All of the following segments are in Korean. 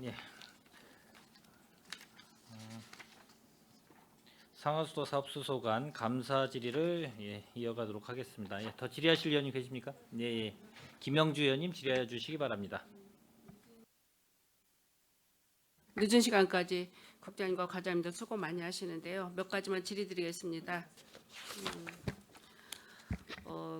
예. 상하수도 사업수소 간 감사 질의를 이어가도록 하겠습니다. 더 질의하실 의원님 계십니까? 예. 김영주 의원님 질의해 주시기 바랍니다. 늦은 시간까지 국장님과 과장님들 수고 많이 하시는데요. 몇 가지만 질의드리겠습니다.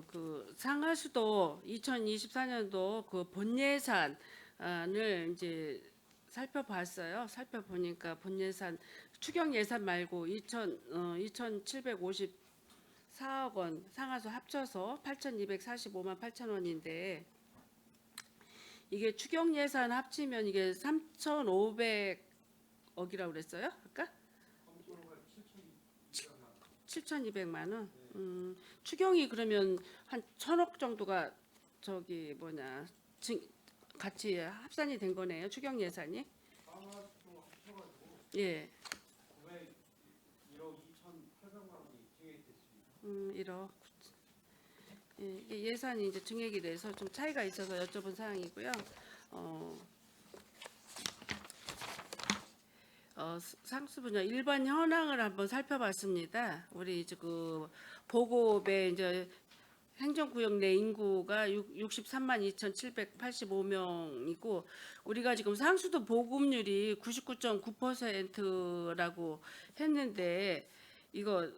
그 상하수도 2024년도 그 본예산을 이제 살펴봤어요. 살펴보니까 본예산 추경 예산 말고 2,754억 원 상하수 합쳐서 8,245만 8천 원인데 이게 추경 예산 합치면 이게 3,500억이라고 그랬어요? 아까? 7,200만 원. 추경이 그러면 한 1,000억 정도가 저기 뭐냐 같이 합산이 된 거네요. 추경 예산이. 예. 1억 2,800만 원이 증액이 됐습니다. 1억. 예, 이게 예산이 이제 증액이 돼서 좀 차이가 있어서 여쭤본 사항이고요. 상수 분야 일반 현황을 한번 살펴봤습니다. 우리 이제 그 보급에 이제 행정구역 내 인구가 63만 2,785명이고 우리가 지금 상수도 보급률이 99.9%라고 했는데 이거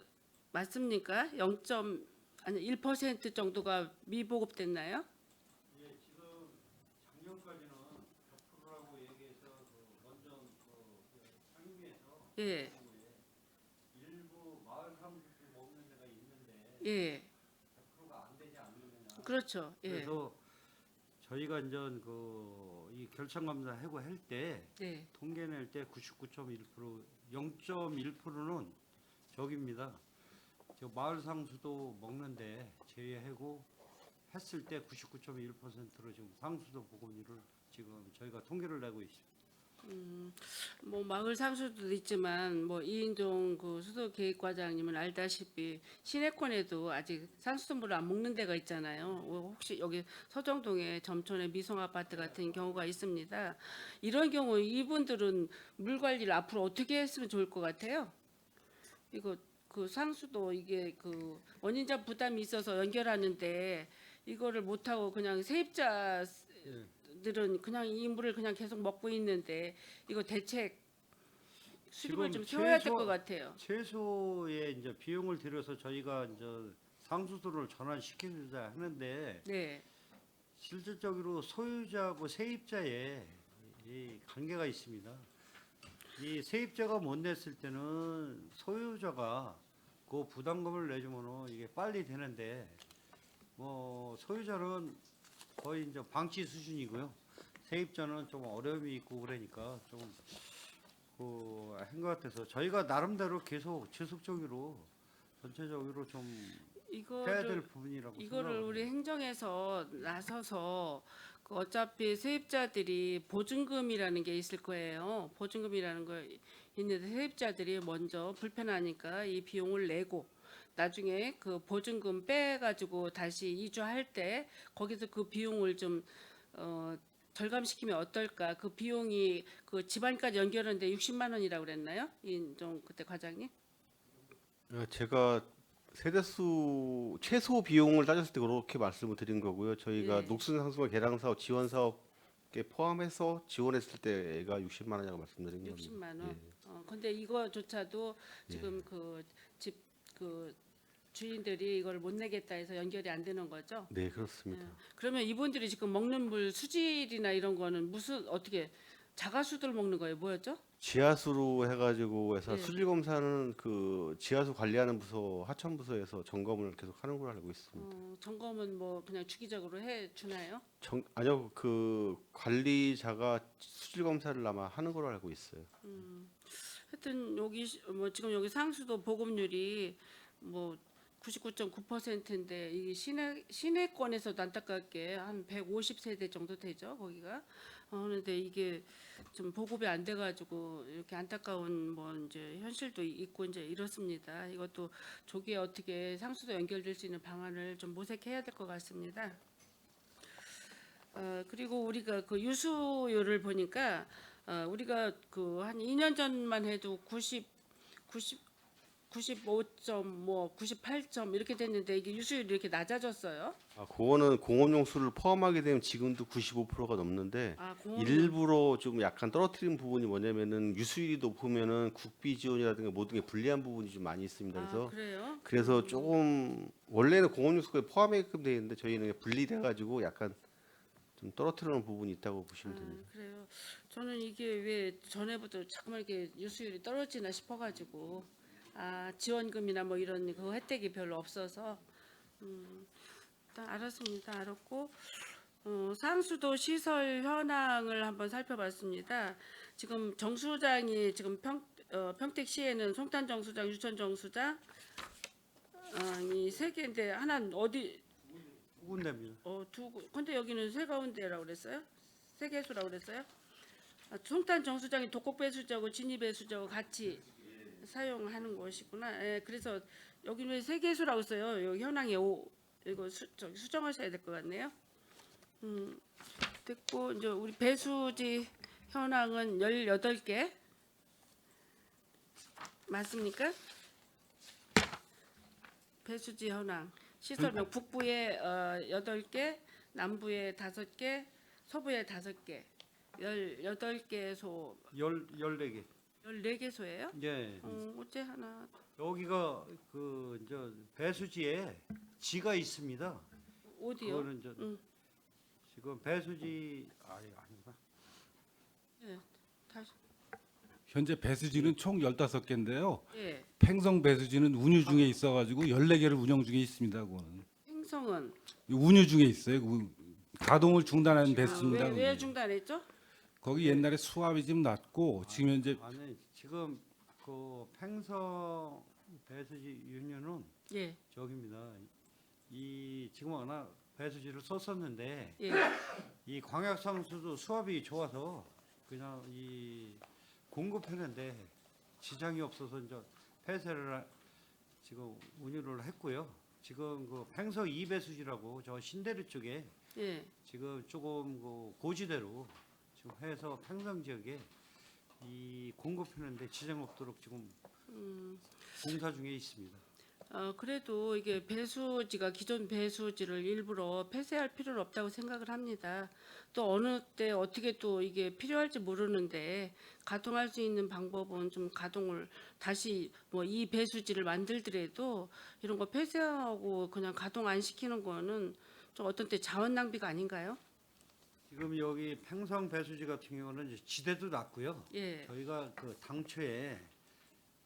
맞습니까? 1% 정도가 미보급됐나요? 예, 지금 작년까지는 100%라고 얘기해서 먼저 상임위에서 예, 일부 마을 사무실들 먹는 데가 있는데 예, 100%가 안 되지 않느냐. 그렇죠. 예, 그래서 저희가 이제 이 결정감사 하고 할 때 네, 통계 낼 때 99.1% 0.1%는 저기입니다. 저 마을 상수도 먹는데 제외하고 했을 때 99.1%로 지금 상수도 보급률을 지금 저희가 통계를 내고 있습니다. 뭐 마을 상수도 있지만 뭐 이인종 그 수도계획과장님은 알다시피 시내권에도 아직 상수도물을 안 먹는 데가 있잖아요. 혹시 여기 서정동에 점촌의 미성 아파트 같은 경우가 있습니다. 이런 경우 이분들은 물 관리를 앞으로 어떻게 했으면 좋을 것 같아요? 이거 그 상수도 이게 그 원인자 부담이 있어서 연결하는데 이거를 못 하고 그냥 세입자들은 그냥 이 물을 그냥 계속 먹고 있는데 이거 대책 수립을 좀 세워야 될 것 같아요. 최소의 이제 비용을 들여서 저희가 이제 상수도를 전환시키자 하는데 네, 실질적으로 소유자하고 세입자의 이 관계가 있습니다. 이 세입자가 못 냈을 때는 소유자가 그 부담금을 내주면은 이게 빨리 되는데 뭐 소유자는 거의 이제 방치 수준이고요. 세입자는 좀 어려움이 있고 그러니까 좀그한 것 같아서 저희가 나름대로 계속 지속적으로 전체적으로 좀 해야 될 이거를 부분이라고 이거를 생각합니다. 우리 행정에서 나서서 그 어차피 세입자들이 보증금이라는 게 있을 거예요. 보증금이라는 거 있는데 세입자들이 먼저 불편하니까 이 비용을 내고 나중에 그 보증금 빼가지고 다시 이주할 때 거기서 그 비용을 좀 절감시키면 어떨까? 그 비용이 그 집안까지 연결하는데 60만 원이라고 그랬나요? 좀 그때 과장님? 제가 세대수 최소 비용을 따졌을 때 그렇게 말씀을 드린 거고요. 저희가 예. 녹슨 상수와 개량 사업 지원 사업에 포함해서 지원했을 때가 60만 원이라고 말씀드린 겁니다. 60만 예. 원. 근데 이거조차도 예. 지금 그 집 그 주인들이 이걸 못 내겠다 해서 연결이 안 되는 거죠. 네, 그렇습니다. 그러면 이분들이 지금 먹는 물 수질이나 이런 거는 무슨 어떻게 자가수도를 먹는 거예요? 뭐였죠? 지하수로 해가지고 해서 예. 수질 검사는 그 지하수 관리하는 부서 하천 부서에서 점검을 계속 하는 걸로 알고 있습니다. 점검은 뭐 그냥 주기적으로 해 주나요? 아니요, 그 관리자가 수질 검사를 아마 하는 걸로 알고 있어요. 하여튼 여기 뭐 지금 여기 상수도 보급률이 뭐 99.9%인데 이게 시내권에서도 안타깝게 한 150세대 정도 되죠 거기가. 그런데 이게 좀 보급이 안 돼가지고 이렇게 안타까운 뭐 이제 현실도 있고 이제 이렇습니다. 이것도 조기에 어떻게 상수도 연결될 수 있는 방안을 좀 모색해야 될 것 같습니다. 그리고 우리가 그 유수율을 보니까 우리가 그 한 2년 전만 해도 95점 뭐 98점 이렇게 됐는데 이게 유수율이 이렇게 낮아졌어요. 그거는 공업용 수를 포함하게 되면 지금도 95%가 넘는데 아, 공업 일부러 좀 약간 떨어뜨린 부분이 뭐냐면은 유수율이 높으면은 국비 지원이라든가 모든 게 불리한 부분이 좀 많이 있습니다. 아, 그래요? 그래서 조금 원래는 공업용 수에 포함하게끔 되어 있는데 저희는 분리돼 가지고 약간 좀 떨어뜨리는 부분이 있다고 보시면 됩니다. 아, 그래요. 저는 이게 왜 전에부터 자꾸만 이렇게 유수율이 떨어지나 싶어가지고 지원금이나 뭐 이런 그 혜택이 별로 없어서 일단 알았습니다. 알았고 상수도 시설 현황을 한번 살펴봤습니다. 지금 정수장이 지금 평택시에는 송탄 정수장, 유천 정수장 이 세 개인데 하나는 어디 두 군데입니다. 근데 여기는 세 가운데라고 그랬어요? 세 개수라고 그랬어요? 송탄 정수장이 독곡 배수지하고 진입 배수지하고 같이 사용하는 곳이구나. 예, 그래서 여기는 왜 세 개수라고 써요? 여기 현황에 이거 저기 수정하셔야 될 것 같네요. 됐고 이제 우리 배수지 현황은 18개 맞습니까? 배수지 현황 시설명 북부에 8개, 남부에 5개, 서부에 5개, 18개소 14개. 14개소예요? 예. 어째 하나 여기가 그 이제 배수지에 지가 있습니다. 어디요? 그거는 이제 지금 배수지 아니구나. 예, 다시 현재 배수지는 총 15개인데요. 예, 팽성 배수지는 운유 중에 있어가지고 14개를 운영 중에 있습니다. 그거는. 행성은 운유 중에 있어요. 가동을 중단한 배수지입니다. 왜 그거는. 중단했죠? 거기 옛날에 수압이 좀 낮고 지금 현재 아니 지금 그 팽성 배수지 윤유는 예, 저기입니다. 이 지금 하나 배수지를 썼었는데 예, 이 광약상수도 수압이 좋아서 그냥 이 공급했는데 지장이 없어서 이제 폐쇄를 지금 운유를 했고요. 지금 그 팽성 2배수지라고 저 신대리 쪽에 예. 지금 조금 그 고지대로 지금 해서 팽성 지역에 이 공급하는데 지장 없도록 지금 공사 중에 있습니다. 그래도 이게 배수지가 기존 배수지를 일부러 폐쇄할 필요는 없다고 생각을 합니다. 또 어느 때 어떻게 또 이게 필요할지 모르는데 가동할 수 있는 방법은 좀 가동을 다시 뭐 이 배수지를 만들더라도 이런 거 폐쇄하고 그냥 가동 안 시키는 거는 좀 어떤 때 자원 낭비가 아닌가요? 지금 여기 팽성 배수지 같은 경우는 이제 지대도 낮고요. 예. 저희가 그 당초에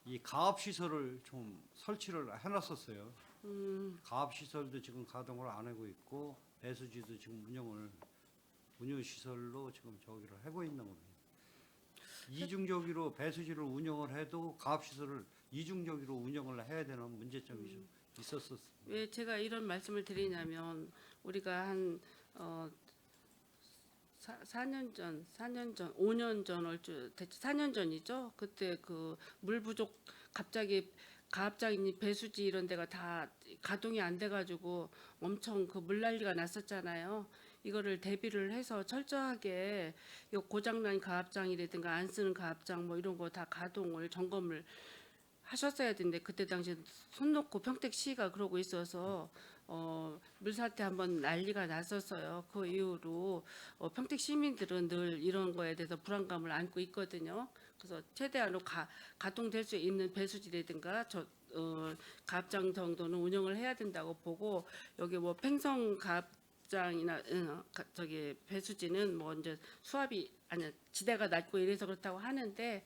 이 가압 시설을 좀 설치를 해놨었어요. 가압 시설도 지금 가동을 안 하고 있고 배수지도 지금 운영 시설로 지금 저기를 하고 있는 겁니다. 이중적으로 배수지를 운영을 해도 가압 시설을 이중적으로 운영을 해야 되는 문제점이 좀 있었었습니다. 왜 제가 이런 말씀을 드리냐면 우리가 한 4년 전, 5년 전 얼추 대체 4년 전이죠. 그때 그 물 부족 갑자기 가압장이 배수지 이런 데가 다 가동이 안 돼가지고 엄청 그 물난리가 났었잖아요. 이거를 대비를 해서 철저하게 이 고장난 가압장이라든가 안 쓰는 가압장 뭐 이런 거 다 가동을 점검을 하셨어야 되는데 그때 당시에 손 놓고 평택시가 그러고 있어서 물사태 한번 난리가 났었어요. 그 이후로 평택 시민들은 늘 이런 거에 대해서 불안감을 안고 있거든요. 그래서 최대한으로 가동될 수 있는 배수지라든가 가압장 정도는 운영을 해야 된다고 보고 여기 뭐 팽성 가압장이나 저기 배수지는 뭐 이제 수압이 아니 지대가 낮고 이래서 그렇다고 하는데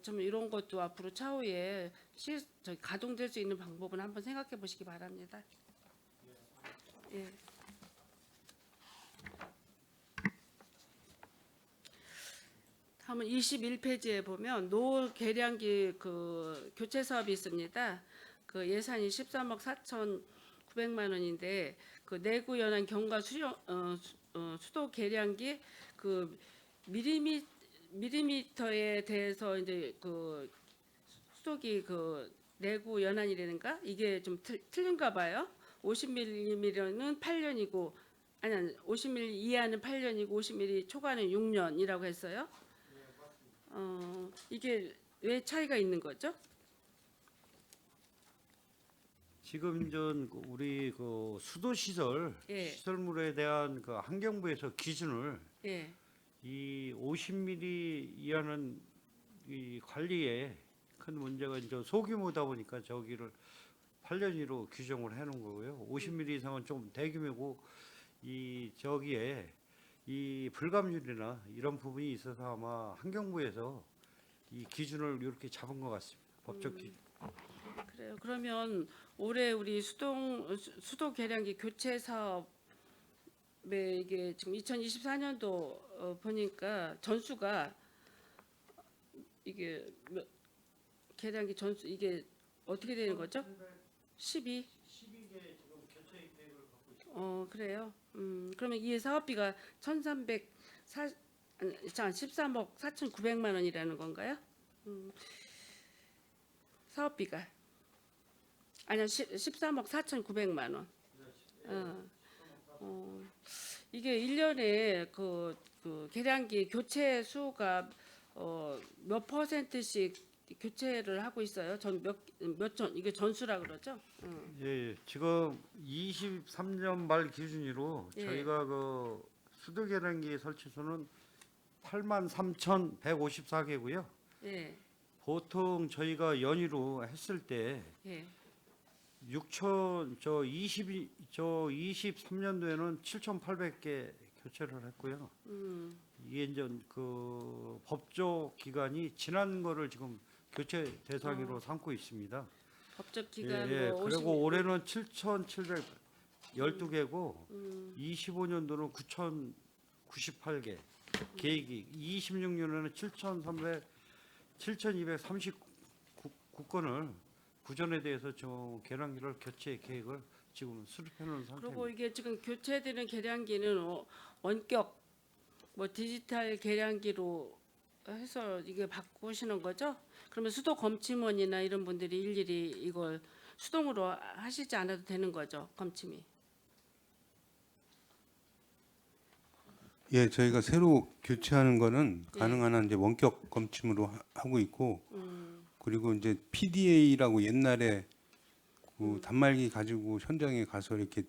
좀 이런 것도 앞으로 차후에 가동될 수 있는 방법은 한번 생각해 보시기 바랍니다. 예. 다음은 21페이지에 보면 노 계량기 그 교체 사업이 있습니다. 그 예산이 13억 4,900만 원인데 그 내구 연안 경과 수도 계량기 그 밀리미터에 대해서 이제 그 수도기 그 내구 연한이라는가 이게 좀 틀린가 봐요. 50mm는 8년이고 아니 50mm 이하는 8년이고 50mm 초과는 6년이라고 했어요. 이게 왜 차이가 있는 거죠? 지금 전 우리 그 수도 시설 예. 시설물에 대한 그 환경부에서 기준을 예. 이 50mm 이하는 이 관리에 큰 문제가 이제 소규모다 보니까 저기를 8년이로 규정을 해놓은 거고요. 50mm 이상은 좀 대규모고 이 저기에 이 불감률이나 이런 부분이 있어서 아마 환경부에서 이 기준을 이렇게 잡은 것 같습니다. 법적 기준. 그래요. 그러면 올해 우리 수도 계량기 교체 사업에 이게 지금 2024년도 보니까 전수가 이게 계량기 전수 이게 어떻게 되는 거죠? 12? 12개 지금 교체 계획을 갖고 있습니다. 그래요. 그러면 이 사업비가 13억 4,900만 원이라는 건가요? 사업비가 아니요 13억 4,900만 원. 이게 1년에 그 계량기 교체 수가 몇 퍼센트씩 교체를 하고 있어요. 몇 전 이게 전수라 그러죠? 예, 지금 23년 말 기준으로 예. 저희가 그 수도 계량기 설치소는 83,154개고요. 예. 보통 저희가 연위로 했을 때 예. 23년도에는 7,800개 교체를 했고요. 이게 이제 그 법적 기간이 지난 거를 지금 교체 대상으로 삼고 있습니다. 법적 기간 예, 뭐 그리고 50, 올해는 7,712개고 25년도는 9,098개 계획이 26년에는 7,239건을 구전에 대해서 저 계량기를 교체 계획을 지금 수립해 놓은 상태입니다. 그리고 이게 지금 교체되는 계량기는 원격 뭐 디지털 계량기로 해서 이게 바꾸시는 거죠? 그러면 수도 검침원이나 이런 분들이 일일이 이걸 수동으로 하시지 않아도 되는 거죠? 검침이. 예, 저희가 새로 교체하는 거는 예. 가능한 한 이제 원격 검침으로 하고 있고, 그리고 이제 PDA라고 옛날에 그 단말기 가지고 현장에 가서 이렇게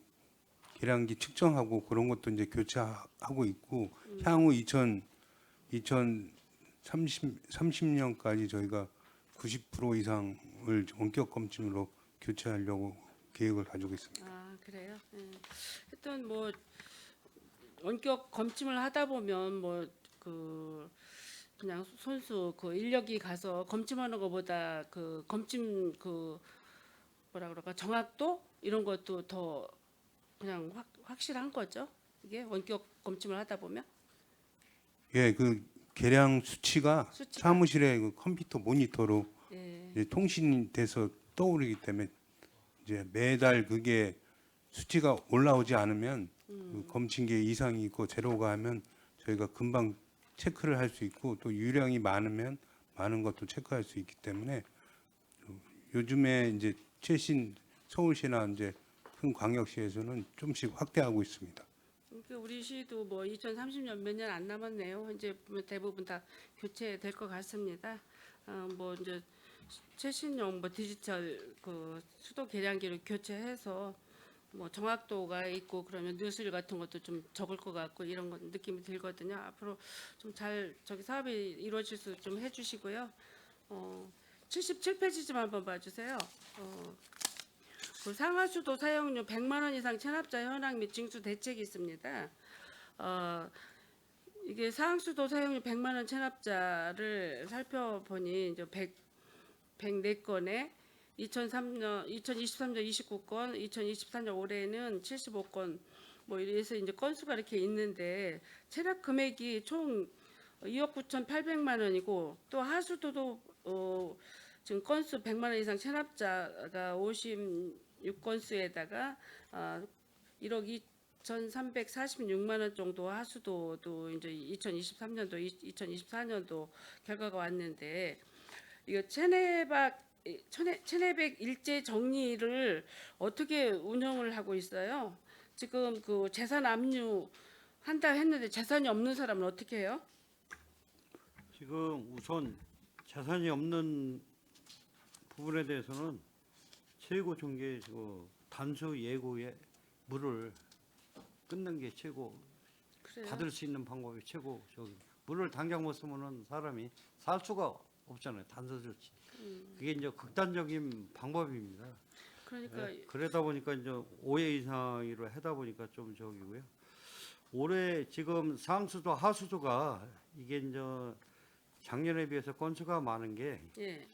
계량기 측정하고 그런 것도 이제 교체하고 있고, 향후 2030년까지 저희가 90% 이상을 원격 검침으로 교체하려고 계획을 가지고 있습니다. 아 그래요? 예. 하여튼 뭐 원격 검침을 하다 보면 뭐 그냥 손수 그 인력이 가서 검침하는 것보다 그 검침 그 뭐라 그럴까 정확도 이런 것도 더 그냥 확실한 거죠. 이게 원격 검침을 하다 보면 예, 그 계량 수치가 수치가. 사무실에 그 컴퓨터 모니터로 예. 이제 통신이 돼서 떠오르기 때문에 이제 매달 그게 수치가 올라오지 않으면 그 검침기에 이상이 있고 제로가 하면 저희가 금방 체크를 할 수 있고 또 유량이 많으면 많은 것도 체크할 수 있기 때문에 요즘에 이제 최신 서울시나 이제 큰 광역시에서는 좀씩 확대하고 있습니다. 그러니까 우리 시도 뭐 2030년 몇 년 안 남았네요. 이제 보면 대부분 다 교체될 것 같습니다. 뭐 이제 최신형 뭐 디지털 그 수도 계량기를 교체해서 뭐 정확도가 있고 그러면 누설 같은 것도 좀 적을 것 같고 이런 건 느낌이 들거든요. 앞으로 좀 잘 저기 사업이 이루어질 수 좀 해주시고요. 77페이지 좀 한번 봐주세요. 그 상하수도 사용료 100만 원 이상 체납자 현황 및 징수 대책이 있습니다. 이게 상수도 사용료 100만 원 체납자를 살펴보니 이제 104건에 2023년 29건, 2024년 올해는 75건 뭐 이래서 이제 건수가 이렇게 있는데 체납 금액이 총 2억 9,800만 원이고 또 하수도도 지금 건수 100만 원 이상 체납자가 56건수에다가 1억 2,346만 원 정도 하수도도 이제 2023년도, 2024년도 결과가 왔는데 이거 체내백 일제 정리를 어떻게 운영을 하고 있어요? 지금 그 재산 압류 한다 했는데 재산이 없는 사람은 어떻게 해요? 지금 우선 재산이 없는 부분에 대해서는 최고 중개 단수 예고에 물을 끊는 게 최고 그래요. 받을 수 있는 방법이 최고 물을 당장 못 쓰면은 사람이 살 수가 없잖아요. 단서 조치. 그게 이제 극단적인 방법입니다. 그러니까 그러다 보니까 이제 5회 이상으로 하다 보니까 좀 저기고요. 올해 지금 상수도 하수도가 이게 이제 작년에 비해서 건수가 많은 게 예.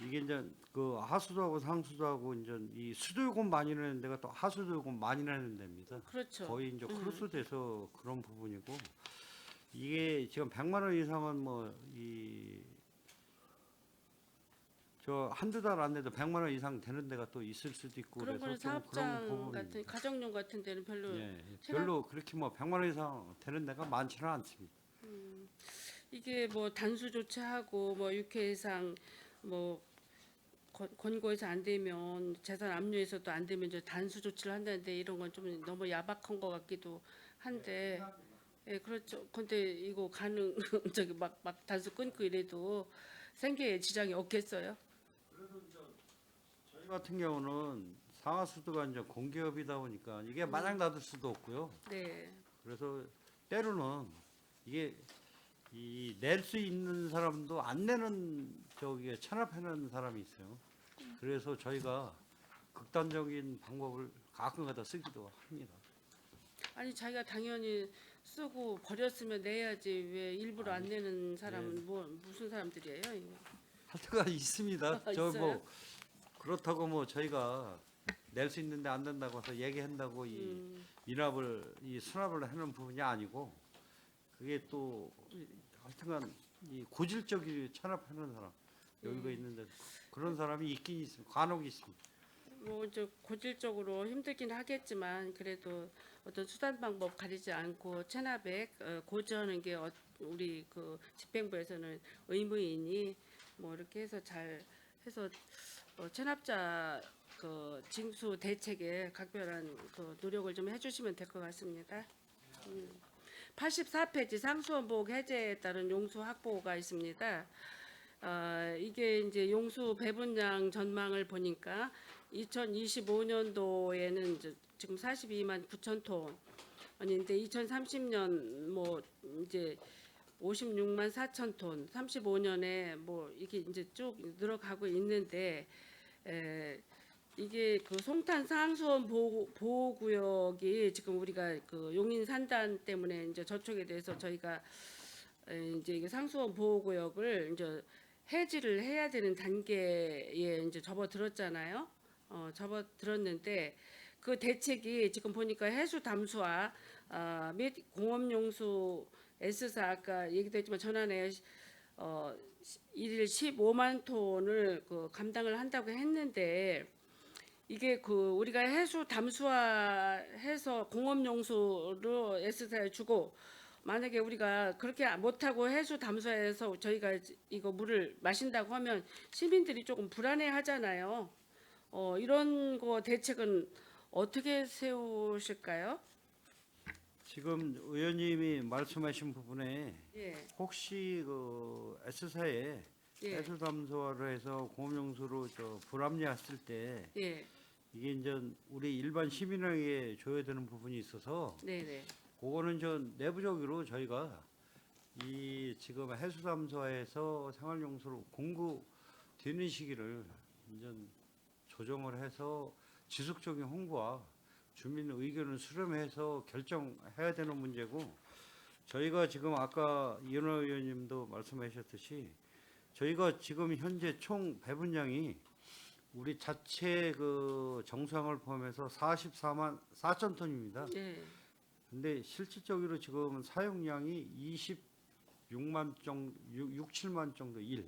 이게 이제 그 하수도하고 상수도하고 이제 이 수도요금 많이 내는 데가 또 하수도요금 많이 내는 데입니다. 그렇죠. 거의 이제 크로스돼서 그런 부분이고 이게 지금 100만 원 이상은 뭐 이 저 한두 달 안 돼도 100만 원 이상 되는 데가 또 있을 수도 있고 그런 그래서 거는 좀 사업장 그런 부분이 같은 가정용 같은 데는 별로 예, 체납- 별로 그렇게 뭐 100만 원 이상 되는 데가 많지는 않습니다. 이게 뭐 단수 조치하고 뭐 6회 이상 뭐 권고해서 안 되면 재산 압류해서도 안 되면 이제 단수 조치를 한다는데 이런 건 좀 너무 야박한 것 같기도 한데 예 그렇죠. 근데 이거 가능 저기 막 단수 끊고 이래도 생계에 지장이 없겠어요? 저희 같은 경우는 상하수도가 이제 공기업이다 보니까 이게 마냥 닫을 수도 없고요. 네. 그래서 때로는 이게 이 낼 수 있는 사람도 안 내는 저기 찬압하는 사람이 있어요. 그래서 저희가 극단적인 방법을 가끔가다 쓰기도 합니다. 아니 자기가 당연히 쓰고 버렸으면 내야지 왜 일부러 안 내는 사람은 뭐 무슨 사람들이에요? 이거? 할 때가 있습니다. 저 있어요? 뭐 그렇다고 뭐 저희가 낼 수 있는데 안 된다고 해서 얘기한다고 이 미납을 이 수납을 하는 부분이 아니고 그게 또 하여튼간 이 고질적이 찬압하는 사람 여기가 있는데 그런 사람이 있긴 있습니다. 간혹 있습니다. 뭐 이제 고질적으로 힘들긴 하겠지만 그래도 어떤 수단 방법 가리지 않고 체납액 고지하는 게 우리 그 집행부에서는 의무이니 뭐 이렇게 해서 잘 해서 체납자 그 징수 대책에 각별한 그 노력을 좀 해주시면 될 것 같습니다. 84페이지 상수원복 해제에 따른 용수 확보가 있습니다. 이게 이제 용수 배분량 전망을 보니까 2025년도에는 지금 42만 9천 톤인데 2030년 뭐 이제 56만 4천 톤, 35년에 뭐 이게 이제 쭉 늘어가고 있는데 이게 그 송탄 상수원 보호구역이 지금 우리가 그 용인 산단 때문에 이제 저촉에 대해서 저희가 이제 이게 상수원 보호구역을 이제 해지를 해야 되는 단계에 이제 접어들었잖아요. 접어들었는데 그 대책이 지금 보니까 해수 담수화 및 공업용수 S사 아까 얘기도 했지만 전환에 일일 15만 톤을 그 감당을 한다고 했는데 이게 그 우리가 해수 담수화해서 공업용수로 S사에 주고 만약에 우리가 그렇게 못하고 해수 담수화해서 저희가 이거 물을 마신다고 하면 시민들이 조금 불안해 하잖아요. 이런 거 대책은 어떻게 세우실까요? 지금 의원님이 말씀하신 부분에 예. 혹시 그 S사에 예. 해수 담수화를 해서 공업용수로 저 불합리했을 때 예. 이게 이제 우리 일반 시민에게 줘야 되는 부분이 있어서 네네. 그거는 저 내부적으로 저희가 이 지금 해수 담수화에서 생활용수로 공급되는 시기를 이제 조정을 해서 지속적인 홍보와 주민 의견을 수렴해서 결정해야 되는 문제고 저희가 지금 아까 이현호 의원님도 말씀하셨듯이 저희가 지금 현재 총 배분량이 우리 자체 그 정수항을 포함해서 44만 4천 톤입니다. 예. 근데 실질적으로 지금 사용량이 26만 정도, 6, 7만 정도 일.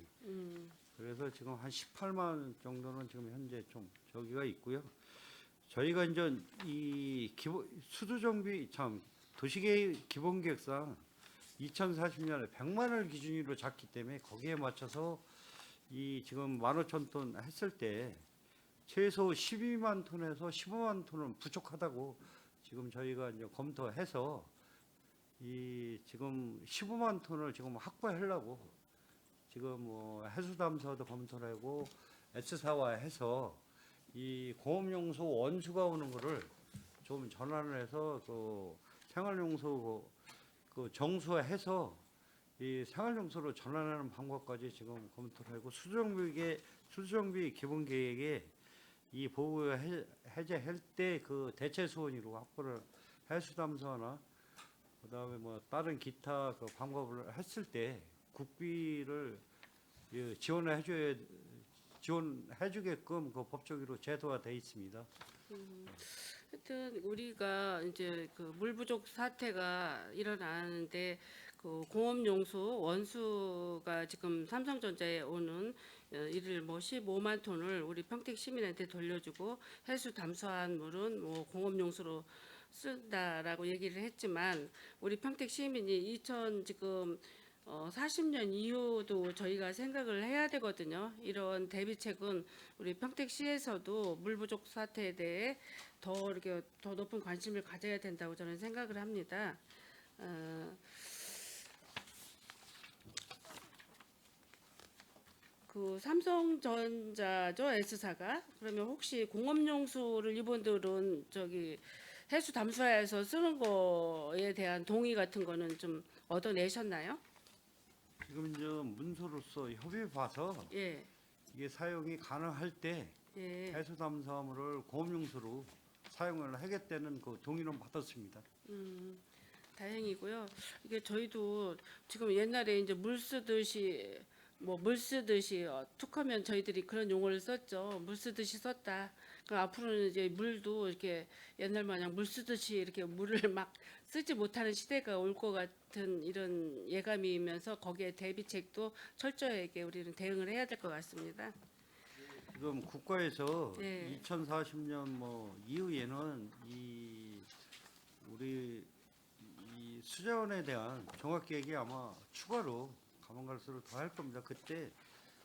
그래서 지금 한 18만 정도는 지금 현재 좀 저기가 있고요. 저희가 이제 이 기본 수도 정비 참 도시계획 기본계획상 2040년에 100만을 기준으로 잡기 때문에 거기에 맞춰서 이 지금 15,000톤 했을 때 최소 12만 톤에서 15만 톤은 부족하다고 지금 저희가 이제 검토해서 이 지금 15만 톤을 지금 확보하려고 지금 뭐 해수담사도 검토를 하고 S사와 해서 이 공업용소 원수가 오는 거를 좀 전환을 해서 그 생활용소 그 정수화해서 이 생활용소로 전환하는 방법까지 지금 검토를 하고 수정비 기본 계획에 이 보호 해제할 때 그 대체 수원으로 확보를 해수담사나 그다음에 뭐 다른 기타 그 방법을 했을 때 국비를 지원해주게끔 그 법적으로 제도화 돼 있습니다. 하여튼 우리가 이제 그 물 부족 사태가 일어나는데 그 공업용수 원수가 지금 삼성전자에 오는 이를 뭐 15만 톤을 우리 평택 시민한테 돌려주고 해수 담수한 물은 뭐 공업용수로 쓴다라고 얘기를 했지만 우리 평택 시민이 2000 지금 40년 이후도 저희가 생각을 해야 되거든요. 이런 대비책은 우리 평택시에서도 물 부족 사태에 대해 더 이렇게 더 높은 관심을 가져야 된다고 저는 생각을 합니다. 그 삼성전자죠 S사가 그러면 혹시 공업용수를 이분들은 저기 해수 담수화해서 쓰는 거에 대한 동의 같은 거는 좀 얻어내셨나요? 지금 이제 문서로서 협의 봐서 예, 이게 사용이 가능할 때 예. 해수담수화물을 공업용수로 사용을 하겠다는 그 동의는 받았습니다. 다행이고요. 이게 저희도 지금 옛날에 이제 물 쓰듯이 툭하면 저희들이 그런 용어를 썼죠. 물 쓰듯이 썼다. 그 앞으로는 이제 물도 이렇게 옛날 마냥 물 쓰듯이 이렇게 물을 막 쓰지 못하는 시대가 올 것 같은 이런 예감이면서 거기에 대비책도 철저하게 우리는 대응을 해야 될 것 같습니다. 지금 국가에서 네. 2040년 뭐 이후에는 우리 이 수자원에 대한 종합 계획이 아마 추가로 가면 갈수록 더 할 겁니다. 그때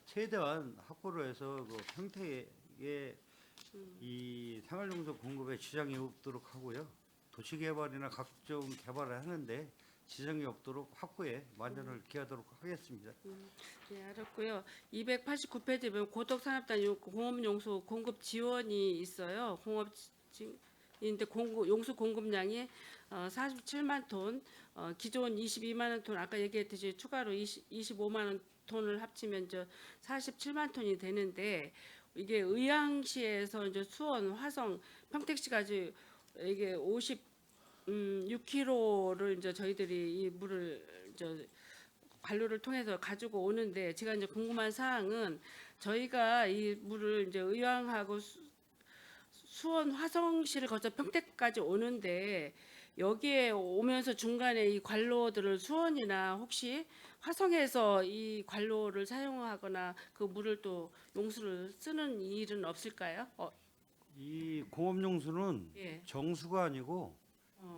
최대한 확보를 해서 그 평택에 이 생활용수 공급에 지장이 없도록 하고요. 도시개발이나 각종 개발을 하는데 지장이 없도록 확보에 만전을 기하도록 하겠습니다. 네, 알았고요. 289페이지 보면 고덕산업단 공업용수 공급 지원이 있어요. 공업인데 용수 공급량이 47만 톤, 기존 22만 톤 아까 얘기했듯이 추가로 25만 톤을 합치면 47만 톤이 되는데 이게 의왕시에서 이제 수원, 화성, 평택시까지 이게 56km를 이제 저희들이 이 물을 관로를 통해서 가지고 오는데 제가 이제 궁금한 사항은 저희가 이 물을 이제 의왕하고 수원, 화성시를 거쳐 평택까지 오는데 여기에 오면서 중간에 이 관로들을 수원이나 혹시 화성에서 이 관로를 사용하거나 그 물을 또 용수를 쓰는 일은 없을까요? 이 공업용수는 예. 정수가 아니고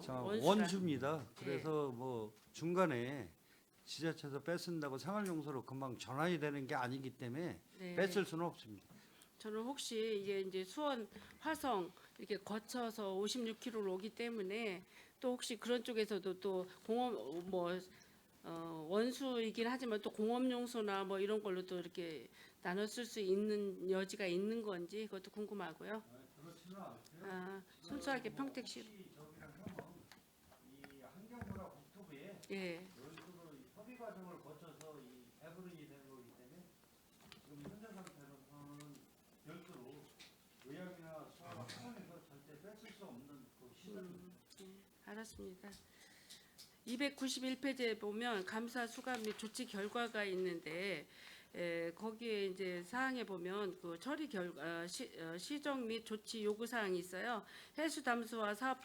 자, 원수라. 원수입니다. 그래서 뭐 중간에 지자체에서 뺏은다고 생활용수로 금방 전환이 되는 게 아니기 때문에 네. 뺏을 수는 없습니다. 저는 혹시 이게 이제 수원, 화성 이렇게 거쳐서 56km를 오기 때문에 또 혹시 그런 쪽에서도 또 공업 원수이긴 하지만 또 공업용수나 뭐 이런 걸로 또 이렇게 나눠 쓸 수 있는 여지가 있는 건지 그것도 궁금하고요. 순수하게 평택시. 이 환경부나 국토부에 예. 별도로 협의 과정을 거쳐서 이 배분이 되는 거기 때문에 지금 현재 상태로는 별도로 의학이나 수학과 화성에서 절대 뺏을 수 없는 그 시설입니다. 알았습니다. 291페이지에 보면 감사 수감 및 조치 결과가 있는데 거기에 이제 사항에 보면 그 처리 결과 시정 및 조치 요구 사항이 있어요. 해수 담수화 사업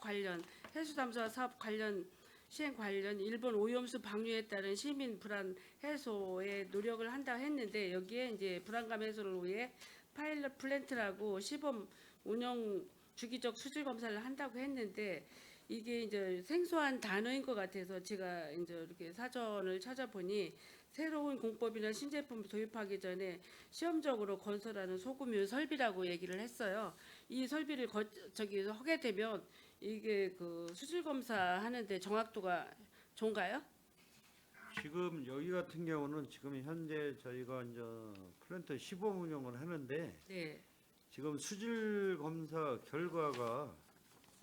관련 시행 관련 일본 오염수 방류에 따른 시민 불안 해소에 노력을 한다고 했는데 여기에 이제 불안감 해소를 위해 파일럿 플랜트라고 시범 운영 주기적 수질 검사를 한다고 했는데 이게 이제 생소한 단어인 것 같아서 제가 이제 이렇게 사전을 찾아보니 새로운 공법이나 신제품을 도입하기 전에 시험적으로 건설하는 소규모 설비라고 얘기를 했어요. 이 설비를 하게 되면 이게 그 수질 검사 하는데 정확도가 좋은가요? 지금 여기 같은 경우는 지금 현재 저희가 이제 플랜트 시범 운영을 하는데 네. 지금 수질 검사 결과가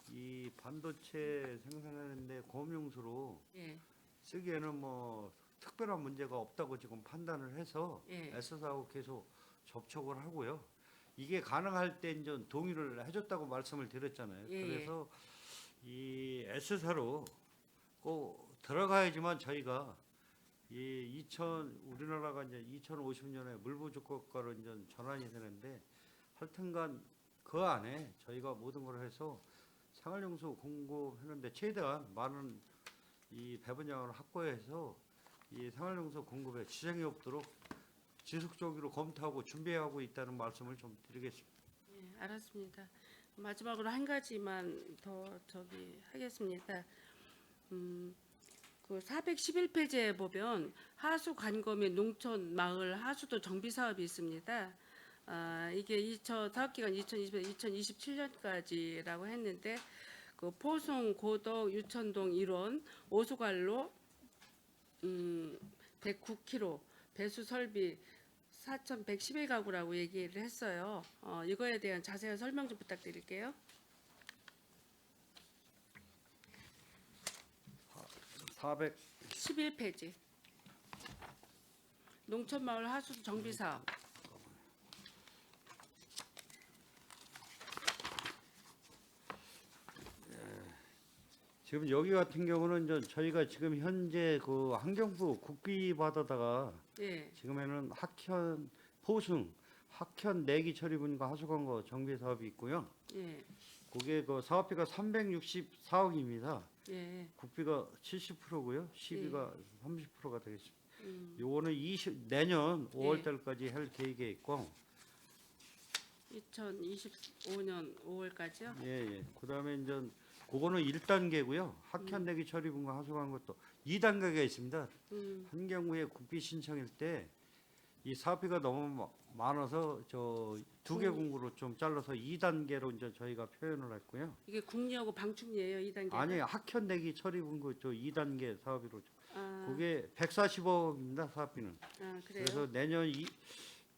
이 반도체 생산하는데 고명수로 예. 쓰기에는 뭐 특별한 문제가 없다고 지금 판단을 해서 예. S사하고 계속 접촉을 하고요. 이게 가능할 때 이제 동의를 해줬다고 말씀을 드렸잖아요. 예, 예. 그래서 이 S사로 꼭 들어가야지만 저희가 우리나라가 이제 2050년에 물 부족 국가로 이제 전환이 되는데 하여튼간 그 안에 저희가 모든 걸 해서 생활용수 공급했는데 최대한 많은 이 배분량을 확보해서 이 생활용수 공급에 지장이 없도록 지속적으로 검토하고 준비하고 있다는 말씀을 좀 드리겠습니다. 예, 알았습니다. 마지막으로 한 가지만 더 하겠습니다. 그 411페이지에 보면 하수 관거 및 농촌 마을 하수도 정비 사업이 있습니다. 이게 사업 기간 2027년까지라고 했는데 그 포송, 고덕, 유천동 1원, 오수관로 109km, 배수 설비 4,111가구라고 얘기를 했어요. 이거에 대한 자세한 설명 좀 부탁드릴게요. 11페이지. 농촌마을 하수도 정비 사업. 지금 여기 같은 경우는 이제 저희가 지금 현재 그 환경부 국비 받아다가 예. 지금에는 학현 포승 학현 내기 처리분과 하수관거 정비 사업이 있고요. 예. 그게 그 사업비가 364억입니다. 예. 국비가 70%고요. 시비가 30%가 되겠습니다. 음, 요거는 내년 5월 예. 달까지 할 계획에 있고 2025년 5월까지요? 예. 그다음에 이제 그거는 1단계고요. 학현 내기 처리분과 하수관 것도 2단계가 있습니다. 환경부에 국비 신청일 때 이 사업비가 너무 많아서 저 두 개 공구로 좀 잘라서 2단계로 이제 저희가 표현을 했고요. 이게 국리하고 방충리예요, 2단계? 아니 학현 내기 처리분과 저 2단계 사업비로 아, 그게 140억입니다. 사업비는. 그래요? 그래서 내년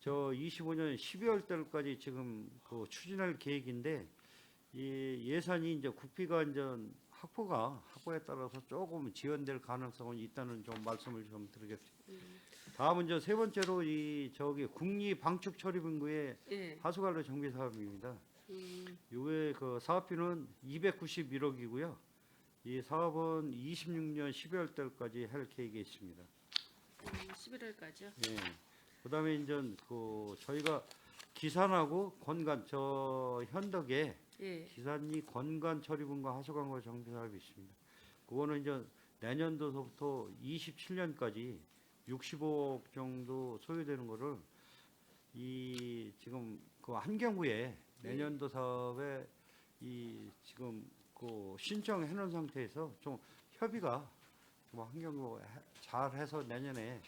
25년 12월 달까지 지금 그 추진할 계획인데 이 예산이 이제 국비가 이제 확보에 따라서 조금 지연될 가능성은 있다는 좀 말씀을 좀 드리겠습니다. 다음은 이제 세 번째로 저기 국리 방축 처리분구의 예. 하수관로 정비 사업입니다. 음, 요게 그 사업비는 291억이고요. 이 사업은 26년 12월 달까지 할 계획이 있습니다. 11월까지요? 예. 그다음에 이제 그 저희가 기산하고 건간 저 현덕에 예. 기산리 건간 처리분과 하수관과 정비 사업이 있습니다. 그거는 이제 내년도서부터 27년까지 65억 정도 소요되는 거를 이 지금 그 환경부에 내년도 사업에 이 지금 그 신청해 놓은 상태에서 좀 협의가 좀 환경부 잘 해서 내년에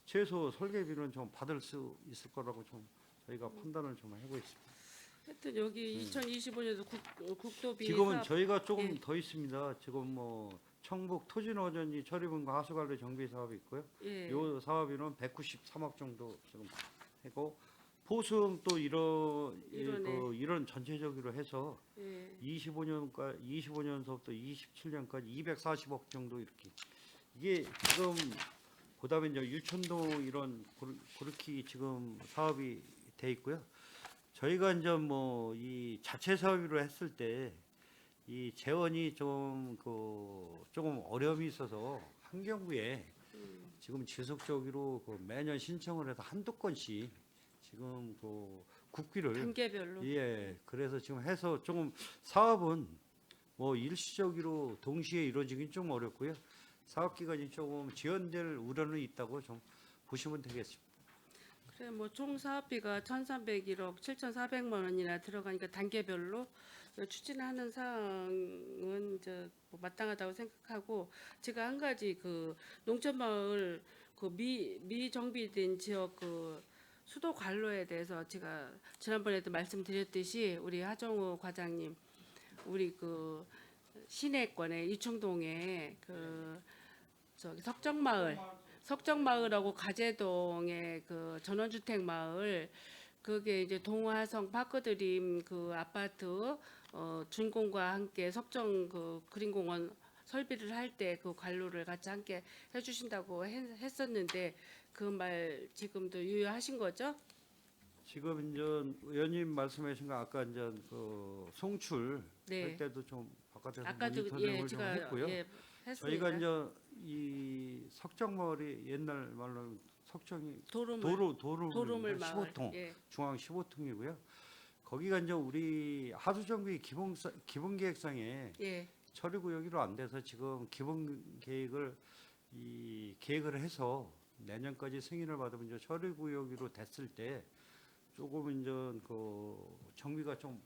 최소 설계비는 좀 받을 수 있을 거라고 좀 저희가 판단을 좀 하고 있습니다. 하여튼 여기 2025년도 국도비 지금은 사업, 저희가 조금 예. 더 있습니다. 지금 뭐 청북 토진어전지 처리분과 하수관로 정비 사업이 있고요. 예. 요 사업비는 193억 정도 지금 하고 포승 또 이런 전체적으로 해서 예. 25년서부터 27년까지 240억 정도 이렇게 이게 지금 그다음에 이제 유천동 이런 그렇게 지금 사업이 돼 있고요. 저희가 이제 뭐 이 자체 사업으로 했을 때 이 재원이 조금 어려움이 있어서 환경부에 지금 지속적으로 매년 신청을 해서 한두 건씩 지금 국비를 단계별로. 예 그래서 지금 해서 조금 사업은 뭐 일시적으로 동시에 이루어지긴 좀 어렵고요. 사업 기간이 조금 지연될 우려는 있다고 좀 보시면 되겠습니다. 그래 뭐 총 사업비가 1,301억 7,400만 원이나 들어가니까 단계별로 추진하는 사항은 뭐 마땅하다고 생각하고 제가 한 가지 그 농촌마을 그 미정비된 지역 그 수도 관로에 대해서 제가 지난번에도 말씀드렸듯이 우리 하정우 과장님 우리 그 시내권에 이충동에 그 저기 석정마을 석정마을하고 가재동의 그 전원주택 마을 그게 이제 동화성 파크드림 그 아파트 준공과 함께 석정 그 그린공원 설비를 할 때 그 관로를 같이 함께 해주신다고 했었는데 그 말 지금도 유효하신 거죠? 지금 이제 의원님 말씀하신 거 아까 이제 그 송출 네. 할 때도 좀 바깥에서 아까도 모니터링을 예 좀 제가 했고요. 예 했습니다. 저희가 이제 이 석정마을이 옛날 말로 석정이 도rum을 도rum을 마을 15통 예. 중앙 15통이고요. 거기가 이제 우리 하수정비 기본계획상에 예. 처리구역으로 안 돼서 지금 기본계획을 계획을 해서 내년까지 승인을 받으면 이제 처리구역으로 됐을 때 조금 이제 그 정비가 좀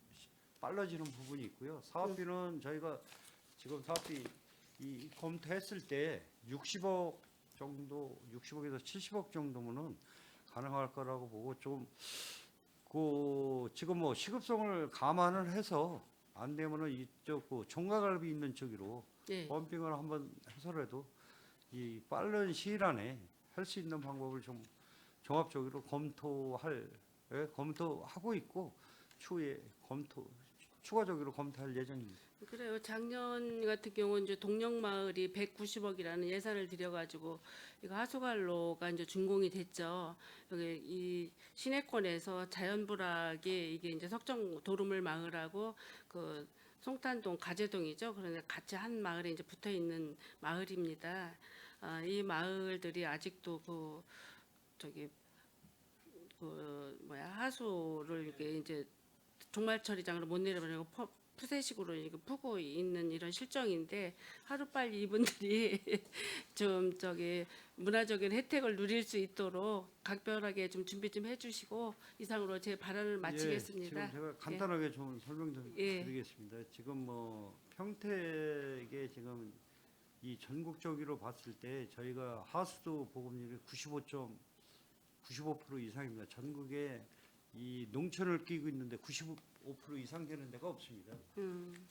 빨라지는 부분이 있고요. 사업비는 저희가 지금 사업비 검토했을 때 60억 정도, 60억에서 70억 정도면은 가능할 거라고 보고 좀 그 지금 뭐 시급성을 감안을 해서 안 되면은 이쪽 그 종가갈비 있는 쪽으로 예. 펌핑을 한번 해서라도 이 빠른 시일 안에 할 수 있는 방법을 좀 종합적으로 검토하고 있고 추후에 추가적으로 검토할 예정입니다. 그래요. 작년 같은 경우는 이제 동령마을이 190억이라는 예산을 들여가지고 이거 하수관로가 이제 준공이 됐죠. 여기 이 시내권에서 자연불악에 이게 이제 석정 도rum을 마을하고 그 송탄동 가재동이죠. 그런데 같이 한 마을에 이제 붙어 있는 마을입니다. 이 마을들이 아직도 그 저기 그 뭐야 하수를 이렇게 이제 종말 처리장으로 못 내려보내고 푸세식으로 이렇게 푸고 있는 이런 실정인데 하루빨리 이분들이 좀 저기 문화적인 혜택을 누릴 수 있도록 각별하게 좀 준비 좀 해주시고 이상으로 제 발언을 마치겠습니다. 예, 지금 제가 간단하게 좀 설명 좀 예. 드리겠습니다. 지금 뭐 평택에 지금 이 전국적으로 봤을 때 저희가 하수도 보급률이 95% 이상입니다. 전국에 이 농촌을 끼고 있는데 95% 이상 되는 데가 없습니다.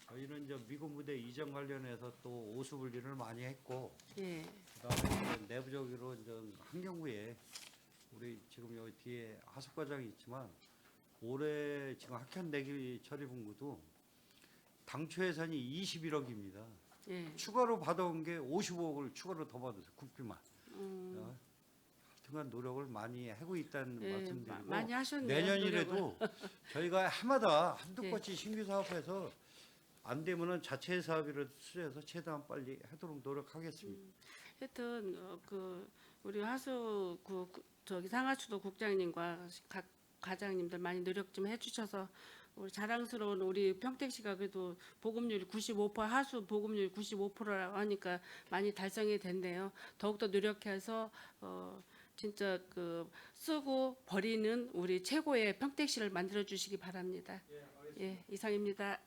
저희는 이제 미군 부대 이전 관련해서 또 오수분리를 많이 했고, 예. 그다음에 이제 내부적으로 이제 환경부에 우리 지금 여기 뒤에 하숙과장이 있지만 올해 지금 학현 내기 처리분구도 당초 예산이 21억입니다. 예. 추가로 받아온 게 55억을 추가로 더 받았어요. 국비만. 하여튼간 노력을 많이 하고 있다는 예, 말씀드리고 많이 하셨네요. 내년이라도 노력을. 저희가 해마다 한두 예. 건씩 신규 사업해서 안 되면은 자체 사업이라도 수주해서 최대한 빨리 하도록 노력하겠습니다. 하여튼 그 우리 하수 저기 상하수도 국장님과 각 과장님들 많이 노력 좀 해주셔서 우리 자랑스러운 우리 평택시가 그래도 보급률이 95% 하수 보급률 95%라고 하니까 많이 달성이 됐네요. 더욱더 노력해서 진짜 그 쓰고 버리는 우리 최고의 평택시를 만들어 주시기 바랍니다. 예, 이상입니다.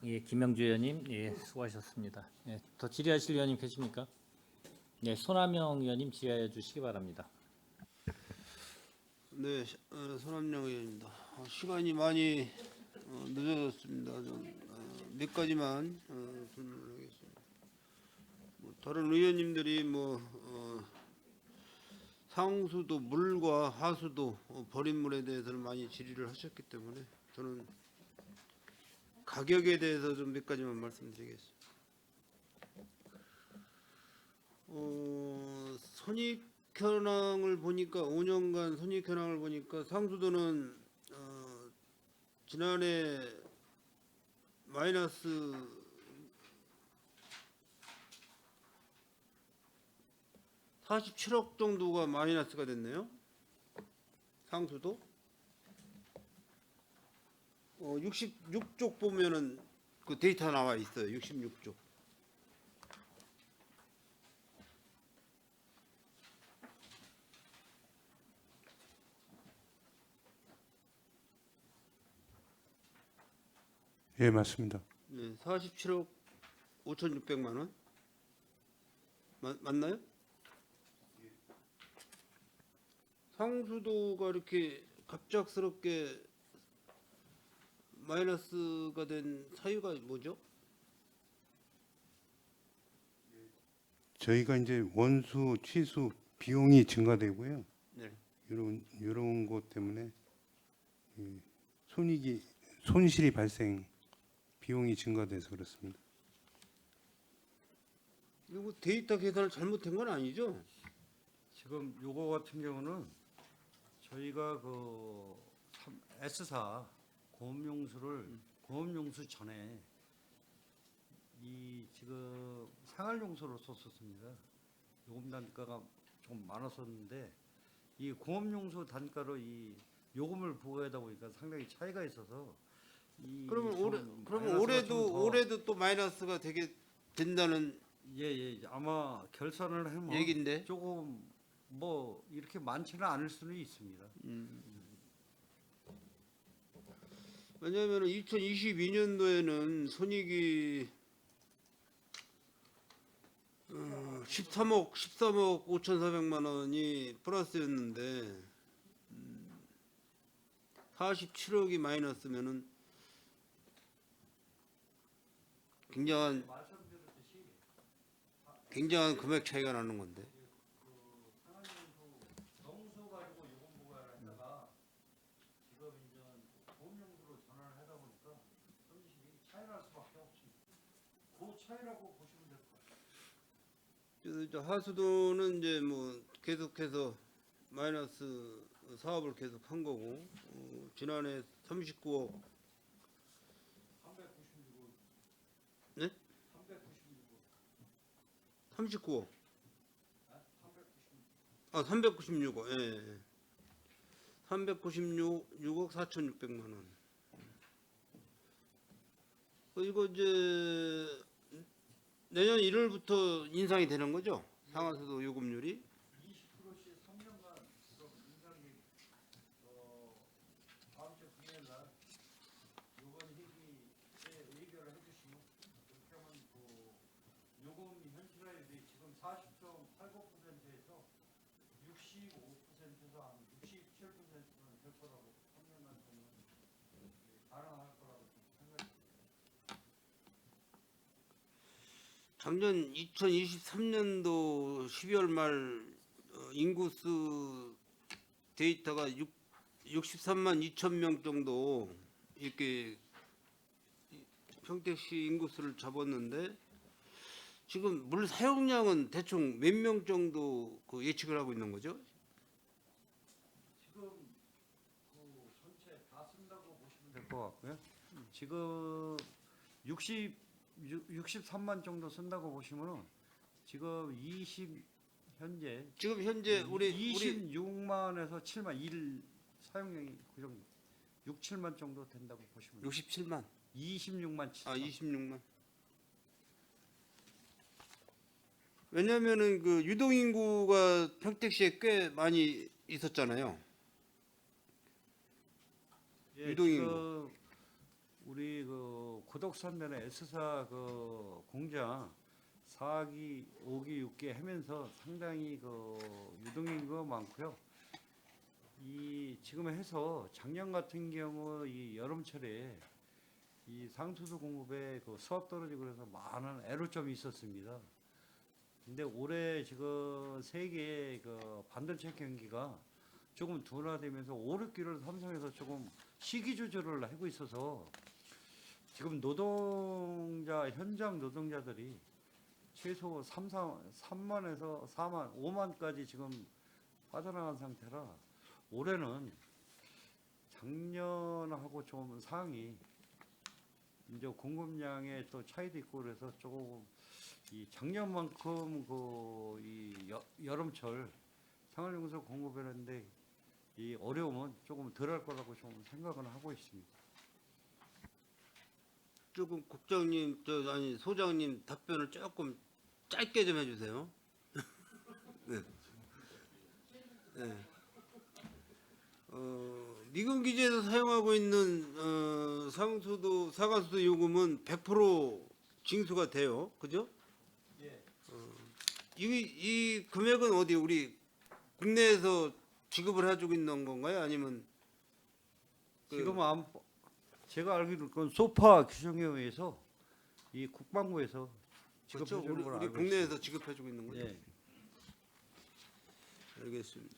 예, 김영주 의원님, 예, 수고하셨습니다. 예, 더 질의하실 의원님 계십니까? 네, 손하명 의원님 질의해 주시기 바랍니다. 네, 손함영 의원입니다. 시간이 많이 늦어졌습니다. 몇 가지만 질문을 하겠습니다. 다른 의원님들이 상수도 물과 하수도 버린 물에 대해서는 많이 질의를 하셨기 때문에 저는 가격에 대해서 좀 몇 가지만 말씀드리겠습니다. 선입견항을 보니까 5년간 선입견항을 보니까 상수도는 지난해 마이너스 47억 정도가 마이너스가 됐네요. 상수도 66쪽 보면은 그 데이터 나와 있어요. 66쪽. 예, 맞습니다. 네, 47억 5,600만 원. 맞나요? 상수도가 이렇게 갑작스럽게 마이너스가 된 사유가 뭐죠? 저희가 이제 원수 취수 비용이 증가되고요. 네. 이런 것 때문에 이 손실이 발생 비용이 증가돼서 그렇습니다. 이거 데이터 계산을 잘못한 건 아니죠? 지금 요거 같은 경우는 저희가 그 S사 공업용수 전에 이 지금 생활용수로 썼었습니다. 요금 단가가 좀 많았었는데 이 공업용수 단가로 이 요금을 부과하다 보니까 상당히 차이가 있어서 그러면 마이너스가 좀 올해도 또 마이너스가 되게 된다는 예, 아마 결산을 하면 얘긴데. 조금 뭐 이렇게 많지는 않을 수는 있습니다. 왜냐하면 2022년도에는 손익이 13억 5,400만 원이 플러스였는데 47억이 마이너스면은 굉장한 금액 차이가 나는 건데. 정수 가지고 요금 부과를 했다가 지금 이제 보험용수로 전환을 하다 보니까 손실이 차이 날 수밖에 없습니다. 그 차이라고 보시면 될 것 같아요. 그래서 이제 하수도는 이제 뭐 계속해서 마이너스 사업을 계속 한 거고 지난해 39억 396원. 네? 396원. 39억 396원. 396억 예. 396억 4,600만 원. 이거 이제 내년 1월부터 인상이 되는 거죠? 상하수도 요금률이? 20%씩 3년간 그럼 인상이 다음 주 금요일 날 요건 회기에 의결을 해주시면 그렇게 하면 그 요금 현실화율이 지금 40.89%에서 65%에서 한 67%는 될 거라고 3년간 되면 가능할 거라고 생각합니다. 작년 2023년도 12월 말 인구수 데이터가 63만 2천 명 정도 이렇게 평택시 인구수를 잡았는데 지금 물 사용량은 대충 몇 명 정도 그 예측을 하고 있는 거죠? 지금 그 전체 다 쓴다고 보시면 될 것 같고요. 지금 63만 정도 쓴다고 보시면은 지금 지금 현재 우리 26만에서 7만 일 사용량이 그 정도 6, 7만 정도 된다고 보시면 돼요. 67만 26만 7천. 26만. 왜냐면은 그 유동 인구가 평택시에 꽤 많이 있었잖아요. 예, 유동인구. 지금 우리 그 고덕산면에 S사 그 공장 4기, 5기, 6기 하면서 상당히 그 유동인구가 많고요. 이 지금 해서 작년 같은 경우 이 여름철에 이 상수도 공급에 그 수압 떨어지고 그래서 많은 애로점이 있었습니다. 근데 올해 지금 세계 그 반도체 경기가 조금 둔화되면서 5, 6기를 삼성에서 조금 시기 조절을 하고 있어서 지금 현장 노동자들이 최소 3만에서 4만, 5만까지 지금 빠져나간 상태라 올해는 작년하고 좀 상이 이제 공급량에 또 차이도 있고 그래서 조금 이 작년만큼 이 여름철 생활용수 공급이라는데 이 어려움은 조금 덜할 거라고 좀 생각은 하고 있습니다. 조금 국장님 소장님 답변을 조금 짧게 좀 해주세요. 네. 네. 미군 기지에서 사용하고 있는 사가수도 요금은 100% 징수가 돼요, 그죠? 예. 이 금액은 어디 우리 국내에서 지급을 해주고 있는 건가요? 아니면 지금 제가 알기로 그 소파 규정에 의해서 이 국방부에서 그렇죠. 지급해 주는 우리, 걸 우리 알고 국내에서 지급해주고 있는 거죠. 예. 알겠습니다.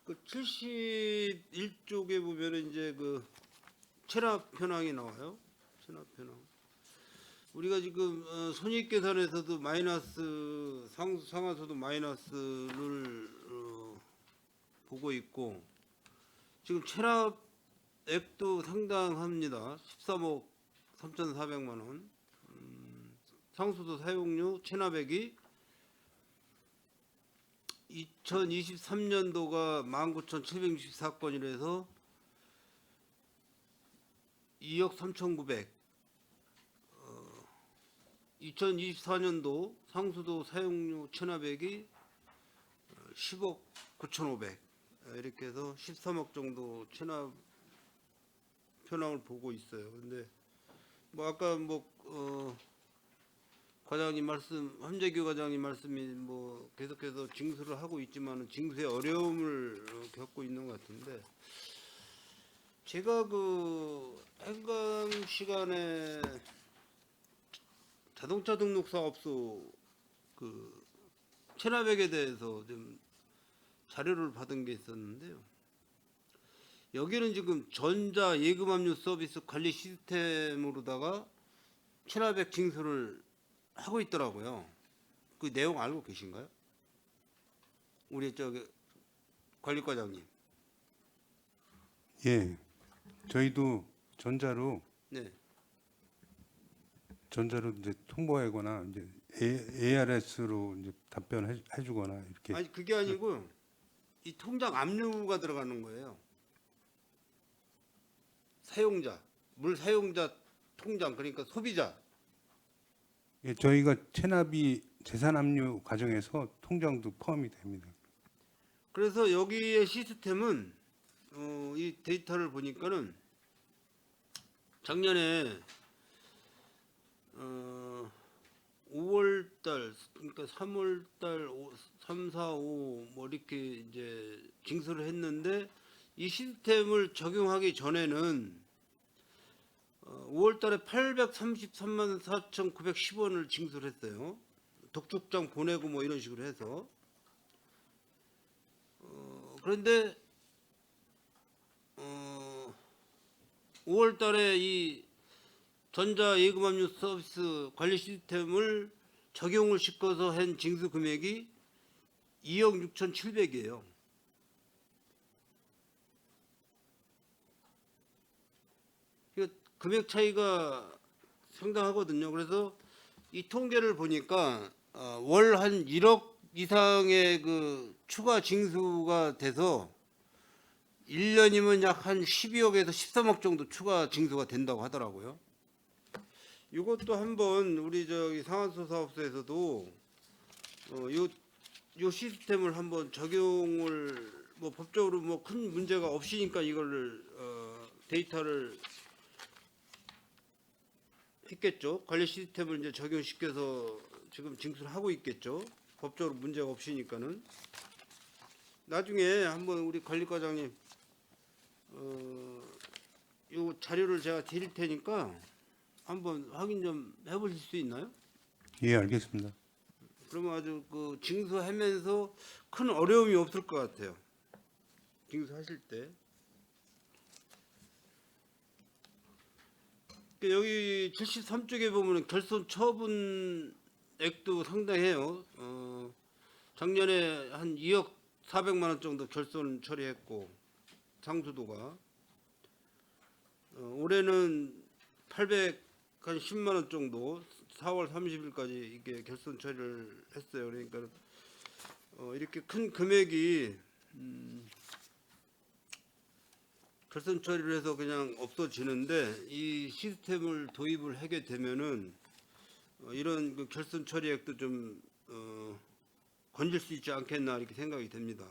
그 71쪽에 보면은 이제 그 체납 현황이 나와요. 체납 현황. 우리가 지금 손익계산에서도 마이너스 상하수도 마이너스를 보고 있고 지금 체납액도 상당합니다. 13억 3,400만 원. 상수도 사용료 체납액이 2023년도가 19,764건이라서 2억 3,900. 2024년도 상수도 사용료 체납액이 10억 9,500. 이렇게 해서 13억 정도 체납 현황을 보고 있어요. 근데 뭐 아까 과장님 말씀, 함재규 과장님 말씀이 뭐 계속해서 징수를 하고 있지만은 징수에 어려움을 겪고 있는 것 같은데 제가 그 행감 시간에 자동차 등록 사업소 그 체납액에 대해서 좀 자료를 받은 게 있었는데요. 여기는 지금 전자 예금 압류 서비스 관리 시스템으로다가 체납액 징수를 하고 있더라고요. 그 내용 알고 계신가요? 우리 저기 관리과장님. 예, 저희도 전자로 네. 이제 통보하거나 이제 ARS로 이제 답변해주거나 이렇게. 아니 그게 아니고 이 통장 압류가 들어가는 거예요. 사용자, 물 사용자 통장 그러니까 소비자. 예, 저희가 체납이 재산 압류 과정에서 통장도 포함이 됩니다. 그래서 여기의 시스템은 이 데이터를 보니까는 작년에 5월달 그러니까 3월달 3, 4, 5 뭐 이렇게 이제 징수를 했는데 이 시스템을 적용하기 전에는 5월달에 833만 4,910원을 징수를 했어요. 독촉장 보내고 뭐 이런 식으로 해서 그런데 5월달에 이 전자 예금 압류 서비스 관리 시스템을 적용을 시켜서 한 징수 금액이 2억 6,700이에요. 금액 차이가 상당하거든요. 그래서 이 통계를 보니까 월 한 1억 이상의 그 추가 징수가 돼서 1년이면 약 한 12억에서 13억 정도 추가 징수가 된다고 하더라고요. 이것도 한번 우리 저기 상한수 사업소에서도 요 시스템을 한번 적용을 뭐 법적으로 뭐 큰 문제가 없으니까 이거를 데이터를 했겠죠. 관리 시스템을 이제 적용시켜서 지금 징수를 하고 있겠죠. 법적으로 문제가 없으니까는 나중에 한번 우리 관리과장님 요 자료를 제가 드릴 테니까 한번 확인 좀 해보실 수 있나요? 예, 알겠습니다. 그러면 아주 그 징수하면서 큰 어려움이 없을 것 같아요. 징수하실 때. 여기 73쪽에 보면 결손 처분액도 상당해요. 작년에 한 2억 400만 원 정도 결손 처리했고 상수도가 올해는 810만 원 정도 4월 30일까지 이게 결손 처리를 했어요. 그러니까 이렇게 큰 금액이 결손 처리를 해서 그냥 없어지는데 이 시스템을 도입을 하게 되면은 이런 그 결손 처리액도 좀 건질 수 있지 않겠나 이렇게 생각이 됩니다.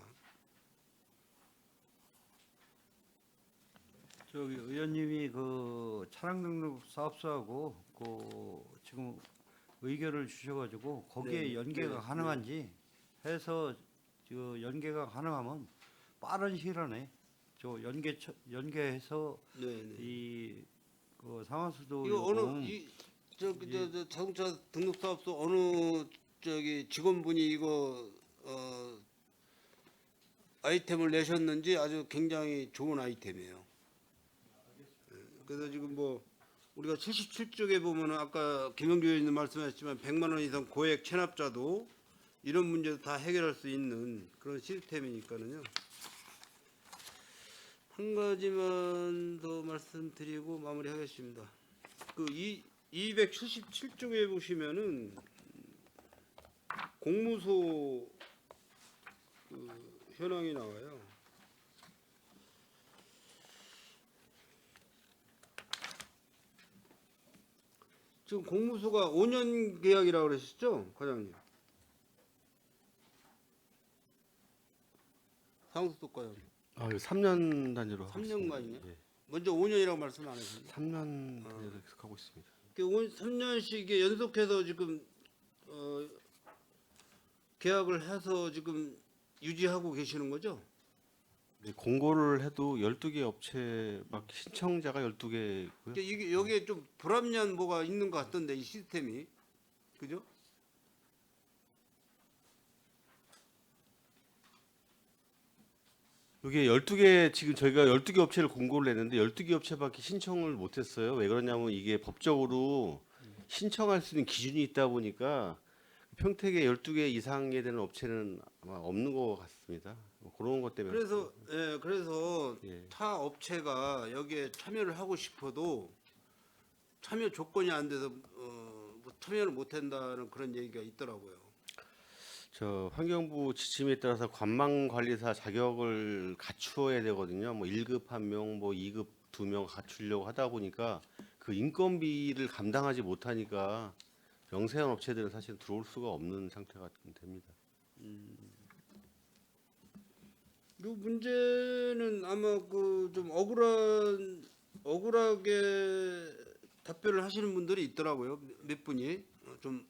저기 의원님이 그 차량 등록 사업소하고 그 지금 의견을 주셔가지고 거기에 네, 연계가 네, 가능한지 해서 저 연계가 가능하면 빠른 시일 안에 저 연계해서 네네. 이 그 상하수도 이거 요금 저 자동차 등록 사업소 어느 저기 직원분이 이거 아이템을 내셨는지 아주 굉장히 좋은 아이템이에요. 예, 그래서 지금 뭐 우리가 77쪽에 보면은 아까 김영주 의원님 말씀하셨지만 100만 원 이상 고액 체납자도 이런 문제도 다 해결할 수 있는 그런 시스템이니까는요. 한 가지만 더 말씀드리고 마무리하겠습니다. 그 277쪽에 보시면은 공무소 그 현황이 나와요. 지금 공무소가 5년 계약이라고 그러셨죠, 과장님? 상수도과요. 아, 3년 단위로 하고 3년간이요? 있습니다. 예. 먼저 5년이라고 말씀 안 하셨죠? 3년 단위로 계속 하고 있습니다. 3년씩 연속해서 지금 계약을 해서 지금 유지하고 계시는 거죠? 네, 공고를 해도 12개 업체 막 신청자가 12개고요. 이게 여기에 좀 불합리한 뭐가 있는 것 같던데 이 시스템이, 그죠? 이게 12개 지금 저희가 12개 업체를 공고를 했는데 12개 업체밖에 신청을 못 했어요. 왜 그러냐면 이게 법적으로 신청할 수 있는 기준이 있다 보니까 평택에 12개 이상에 되는 업체는 아마 없는 것 같습니다. 뭐 그런 것 때문에. 그래서 예. 타 업체가 여기에 참여를 하고 싶어도 참여 조건이 안 돼서 뭐 참여를 못 한다는 그런 얘기가 있더라고요. 저 환경부 지침에 따라서 관망관리사 자격을 갖추어야 되거든요. 뭐 1급 1명, 뭐 2급 2명 갖추려고 하다 보니까 그 인건비를 감당하지 못하니까 영세한 업체들은 사실 들어올 수가 없는 상태가 됩니다. 이 문제는 아마 그 좀 억울하게 답변을 하시는 분들이 있더라고요. 몇 분이 좀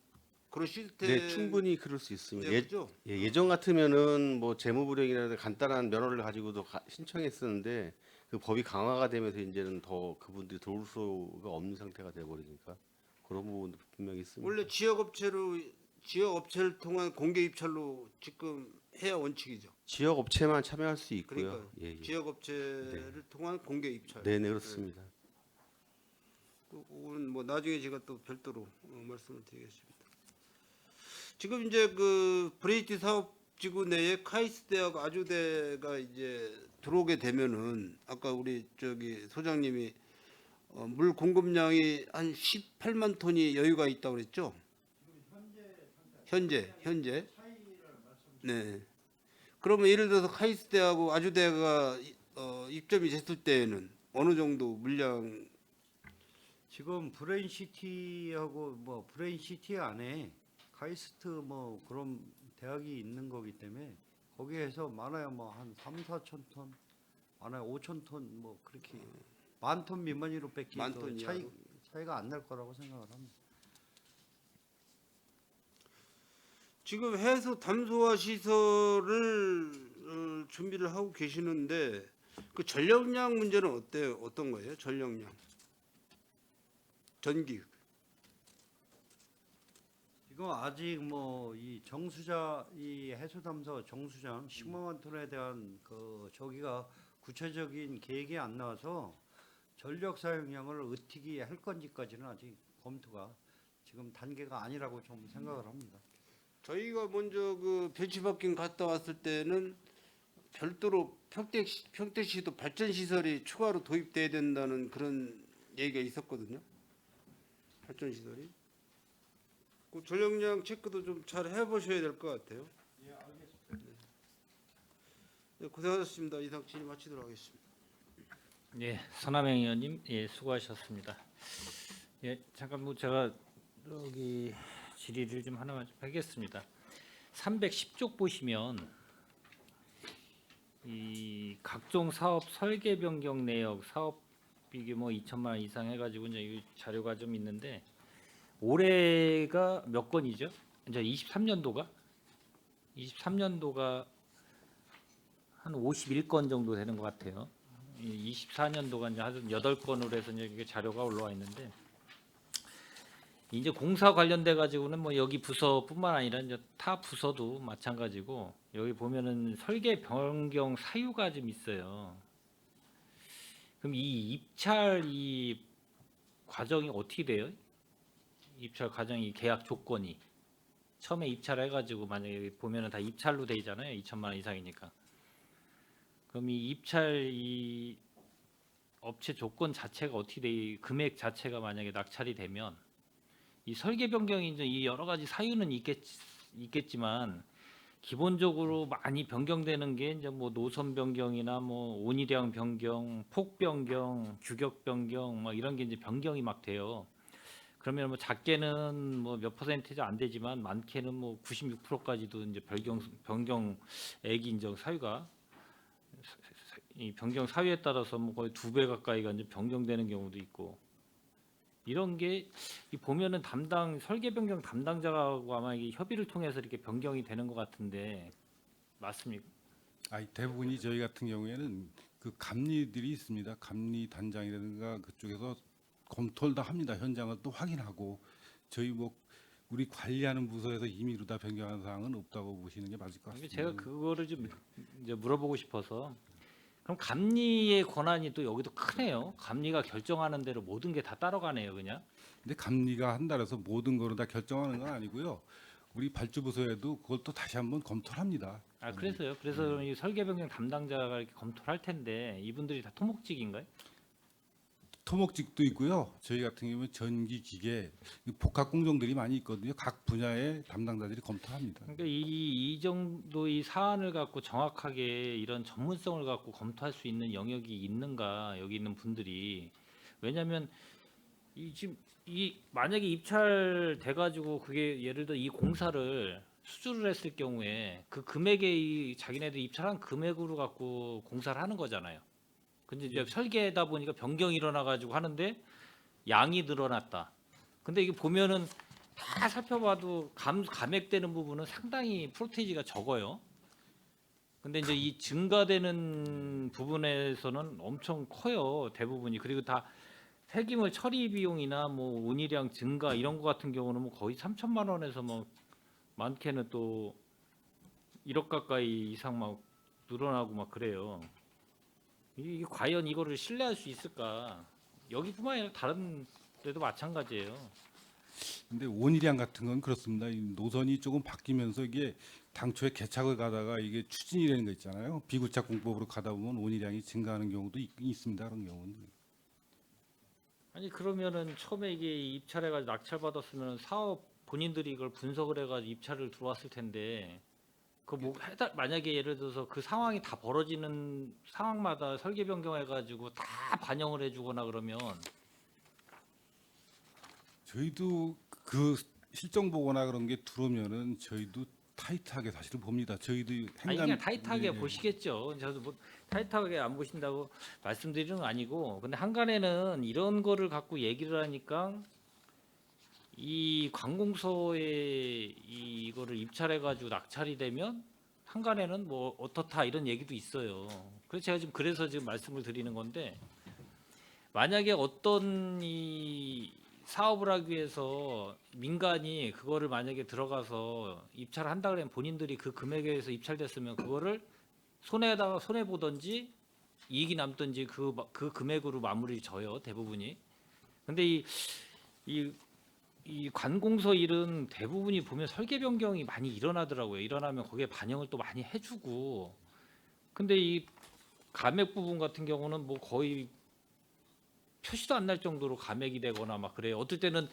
그런 시스템. 네, 충분히 그럴 수 있습니다. 네, 그렇죠? 예전 같으면은 뭐 재무불이익이나 간단한 면허를 가지고도 신청했었는데 그 법이 강화가 되면서 이제는 더 그분들이 들어올 수가 없는 상태가 돼버리니까 그런 부분도 분명히 있습니다. 원래 지역 업체를 통한 공개 입찰로 지금 해야 원칙이죠. 지역 업체만 참여할 수 있고요. 그러니까 예, 예. 지역 업체를 통한 공개 입찰. 네, 네 그렇습니다. 그건 뭐 나중에 제가 또 별도로 말씀을 드리겠습니다. 지금 이제 그 브레이티 사업지구 내에 카이스트 대학 아주대가 이제 들어오게 되면은 아까 우리 저기 소장님이 물 공급량이 한 18만 톤이 여유가 있다고 그랬죠? 현재. 네. 그러면 예를 들어서 카이스트 대하고 아주대가 입점이 됐을 때에는 어느 정도 물량. 지금 브레인시티하고 뭐 브레인시티 안에 카이스트 뭐 그런 대학이 있는 거기 때문에 거기에서 많아야 뭐 한 3-4천 톤, 많아야 5천 톤 뭐 그렇게 10,000톤 미만으로밖에 만 톤 차이가 안 날 거라고 생각을 합니다. 지금 해수 담소화 시설을 준비를 하고 계시는데 그 전력량 문제는 어때요? 어떤 거예요? 전력량. 전기. 지금 아직 뭐 이 정수자 이 해수담소 정수장 10만 톤에 대한 그 저기가 구체적인 계획이 안 나와서 전력 사용량을 어떻게 할 건지까지는 아직 검토가 지금 단계가 아니라고 좀 생각을 합니다. 저희가 먼저 그 배치바뀐 갔다 왔을 때는 별도로 평택시도 발전 시설이 추가로 도입돼야 된다는 그런 얘기가 있었거든요. 발전 시설이. 그 전력량 체크도 좀 잘 해보셔야 될 것 같아요. 예, 알겠습니다. 네, 고생하셨습니다. 이상 질의 마치도록 하겠습니다. 예, 선남영 의원님, 예, 수고하셨습니다. 예, 잠깐 뭐 제가 여기 질의를 좀 하나만 좀 하겠습니다. 310쪽 보시면 이 각종 사업 설계 변경 내역 사업 비규모 2천만 원 이상 해가지고 이제 이 자료가 좀 있는데 올해가 몇 건이죠? 이제 23년도가 한 51건 정도 되는 것 같아요. 24년도가 이제 한 8건으로 해서 이제 이게 자료가 올라와 있는데 이제 공사 관련돼 가지고는 뭐 여기 부서뿐만 아니라 이제 타 부서도 마찬가지고 여기 보면은 설계 변경 사유가 좀 있어요. 그럼 이 입찰 이 과정이 어떻게 돼요? 입찰 과정이 계약 조건이 처음에 입찰해가지고 만약에 보면은 다 입찰로 돼 있잖아요. 2천만 원 이상이니까. 그럼 이 입찰 이 업체 조건 자체가 어떻게 돼? 금액 자체가 만약에 낙찰이 되면 이 설계 변경이 이제 이 여러 가지 사유는 있겠지만 기본적으로 많이 변경되는 게 이제 뭐 노선 변경이나 뭐 온이량 변경, 폭 변경, 규격 변경 막 이런 게 이제 변경이 막 돼요. 그러면 뭐 작게는 뭐 몇 퍼센트도 안 되지만 많게는 뭐 96%까지도 이제 변경액 인정 사유가 이 변경 사유에 따라서 뭐 거의 2배 가까이가 이제 변경되는 경우도 있고 이런 게 이 보면은 담당 설계 변경 담당자하고 아마 이 협의를 통해서 이렇게 변경이 되는 것 같은데 맞습니까? 아니 대부분이 저희 같은 경우에는 그 감리들이 있습니다. 감리 단장이라든가 그쪽에서 검토를 다 합니다. 현장을 또 확인하고 저희 뭐 우리 관리하는 부서에서 임의로 다 변경한 사항은 없다고 보시는 게 맞을 것 이게 같습니다. 제가 그거를 좀 이제 물어보고 싶어서 그럼 감리의 권한이 또 여기도 크네요. 감리가 결정하는 대로 모든 게 다 따라가네요, 그냥. 근데 감리가 한다 해서 모든 거를 다 결정하는 건 아니고요. 우리 발주부서에도 그걸 또 다시 한번 검토를 합니다. 아 그래서요. 그래서 이 설계 변경 담당자가 이렇게 검토를 할 텐데 이분들이 다 토목직인가요? 토목직도 있고요. 저희 같은 경우는 전기 기계 복합 공정들이 많이 있거든요. 각 분야의 담당자들이 검토합니다. 그러니까 이 정도 이 사안을 갖고 정확하게 이런 전문성을 갖고 검토할 수 있는 영역이 있는가 여기 있는 분들이 왜냐하면 이 지금 이 만약에 입찰돼 가지고 그게 예를 들어 이 공사를 수주를 했을 경우에 그 금액에 이 자기네들이 입찰한 금액으로 갖고 공사를 하는 거잖아요. 근데 이제 설계다 보니까 변경이 일어나 가지고 하는데 양이 늘어났다. 근데 이게 보면은 다 살펴봐도 감액되는 부분은 상당히 프로테이지가 적어요. 근데 이제 이 증가되는 부분에서는 엄청 커요. 대부분이. 그리고 다 폐기물 처리 비용이나 뭐 운이량 증가 이런 거 같은 경우는 뭐 거의 3천만 원에서 뭐 많게는 또 1억 가까이 이상 막 늘어나고 막 그래요. 이 과연 이거를 신뢰할 수 있을까? 여기뿐만 아니라 다른 데도 마찬가지예요. 근데 원일량 같은 건 그렇습니다. 이 노선이 조금 바뀌면서 이게 당초에 개착을 가다가 이게 추진이라는 거 있잖아요. 비구착 공법으로 가다 보면 원일량이 증가하는 경우도 있습니다. 그런 경우는. 아니 그러면은 처음에 이게 입찰해가지고 낙찰 받았으면 사업 본인들이 이걸 분석을 해가지고 입찰을 들어왔을 텐데 그 뭐 만약에 예를 들어서 그 상황이 다 벌어지는 상황마다 설계 변경해가지고 다 반영을 해주거나 그러면 저희도 그 실정 보거나 그런 게 들어오면은 저희도 타이트하게 사실은 봅니다. 저희도 아니 그냥 타이트하게 예, 보시겠죠. 저도 뭐 타이트하게 안 보신다고 말씀드리는 건 아니고 근데 한간에는 이런 거를 갖고 얘기를 하니까 이 관공서에 이거를 입찰해가지고 낙찰이 되면 한간에는 뭐 어떻다 이런 얘기도 있어요. 그래서 제가 지금 그래서 지금 말씀을 드리는 건데 만약에 어떤 이 사업을 하기 위해서 민간이 그거를 만약에 들어가서 입찰을 한다 그러면 본인들이 그 금액에 의해서 입찰됐으면 그거를 손해에다가 손해 보든지 이익이 남든지 그 금액으로 마무리 져요 대부분이. 근데 이 관공서 일은 대부분이 보면 설계 변경이 많이 일어나더라고요. 일어나면 거기에 반영을 또 많이 해주고. 근데 이 감액 부분 같은 경우는 뭐 거의 표시도 안 날 정도로 감액이 되거나 막 그래요. 어떨 때는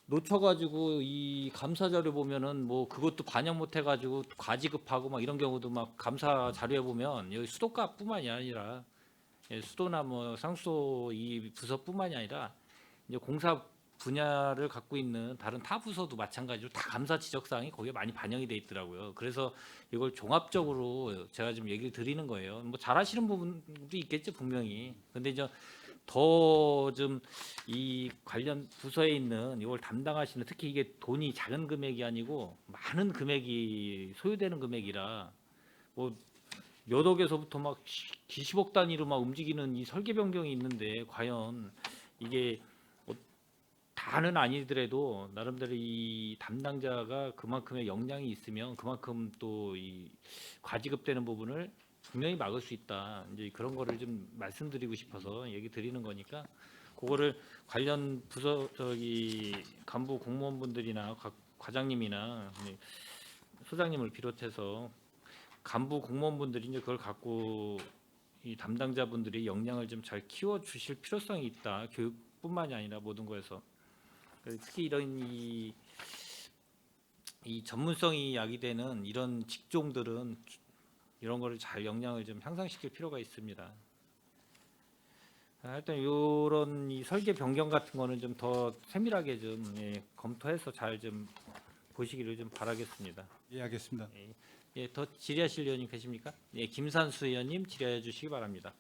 놓쳐가지고 이 감사 자료 보면은 뭐 그것도 반영 못 해가지고 과지급하고 막 이런 경우도 막 감사 자료에 보면 여기 수도가뿐만이 아니라 수도나 뭐 상수도 이 부서뿐만이 아니라 이제 공사 분야를 갖고 있는 다른 타 부서도 마찬가지로 다 감사 지적 사항이 거기에 많이 반영이 돼 있더라고요. 그래서 이걸 종합적으로 제가 좀 얘기를 드리는 거예요. 뭐 잘하시는 부분도 있겠죠 분명히. 근데 이제 더 좀 이 관련 부서에 있는 이걸 담당하시는 특히 이게 돈이 작은 금액이 아니고 많은 금액이 소요되는 금액이라 뭐 몇 억에서부터 막 기십억 단위로 막 움직이는 이 설계 변경이 있는데 과연 이게 다는 아니더라도 나름대로 이 담당자가 그만큼의 역량이 있으면 그만큼 또 이 과지급되는 부분을 분명히 막을 수 있다. 이제 그런 거를 좀 말씀드리고 싶어서 얘기 드리는 거니까 그거를 관련 부서 간부 공무원분들이나 과장님이나 소장님을 비롯해서 간부 공무원분들이 이제 그걸 갖고 이 담당자분들이 역량을 좀 잘 키워 주실 필요성이 있다. 교육뿐만이 아니라 모든 거에서 특히 이런 이 전문성이 야기되는 이런 직종들은 이런 거를 잘 역량을 좀 향상시킬 필요가 있습니다. 하여튼 이런 이 설계 변경 같은 거는 좀 더 세밀하게 좀 검토해서 잘 좀 보시기를 좀 바라겠습니다. 예, 알겠습니다. 예, 더 질의하실 의원님 계십니까? 예, 김산수 의원님 질의해 주시기 바랍니다.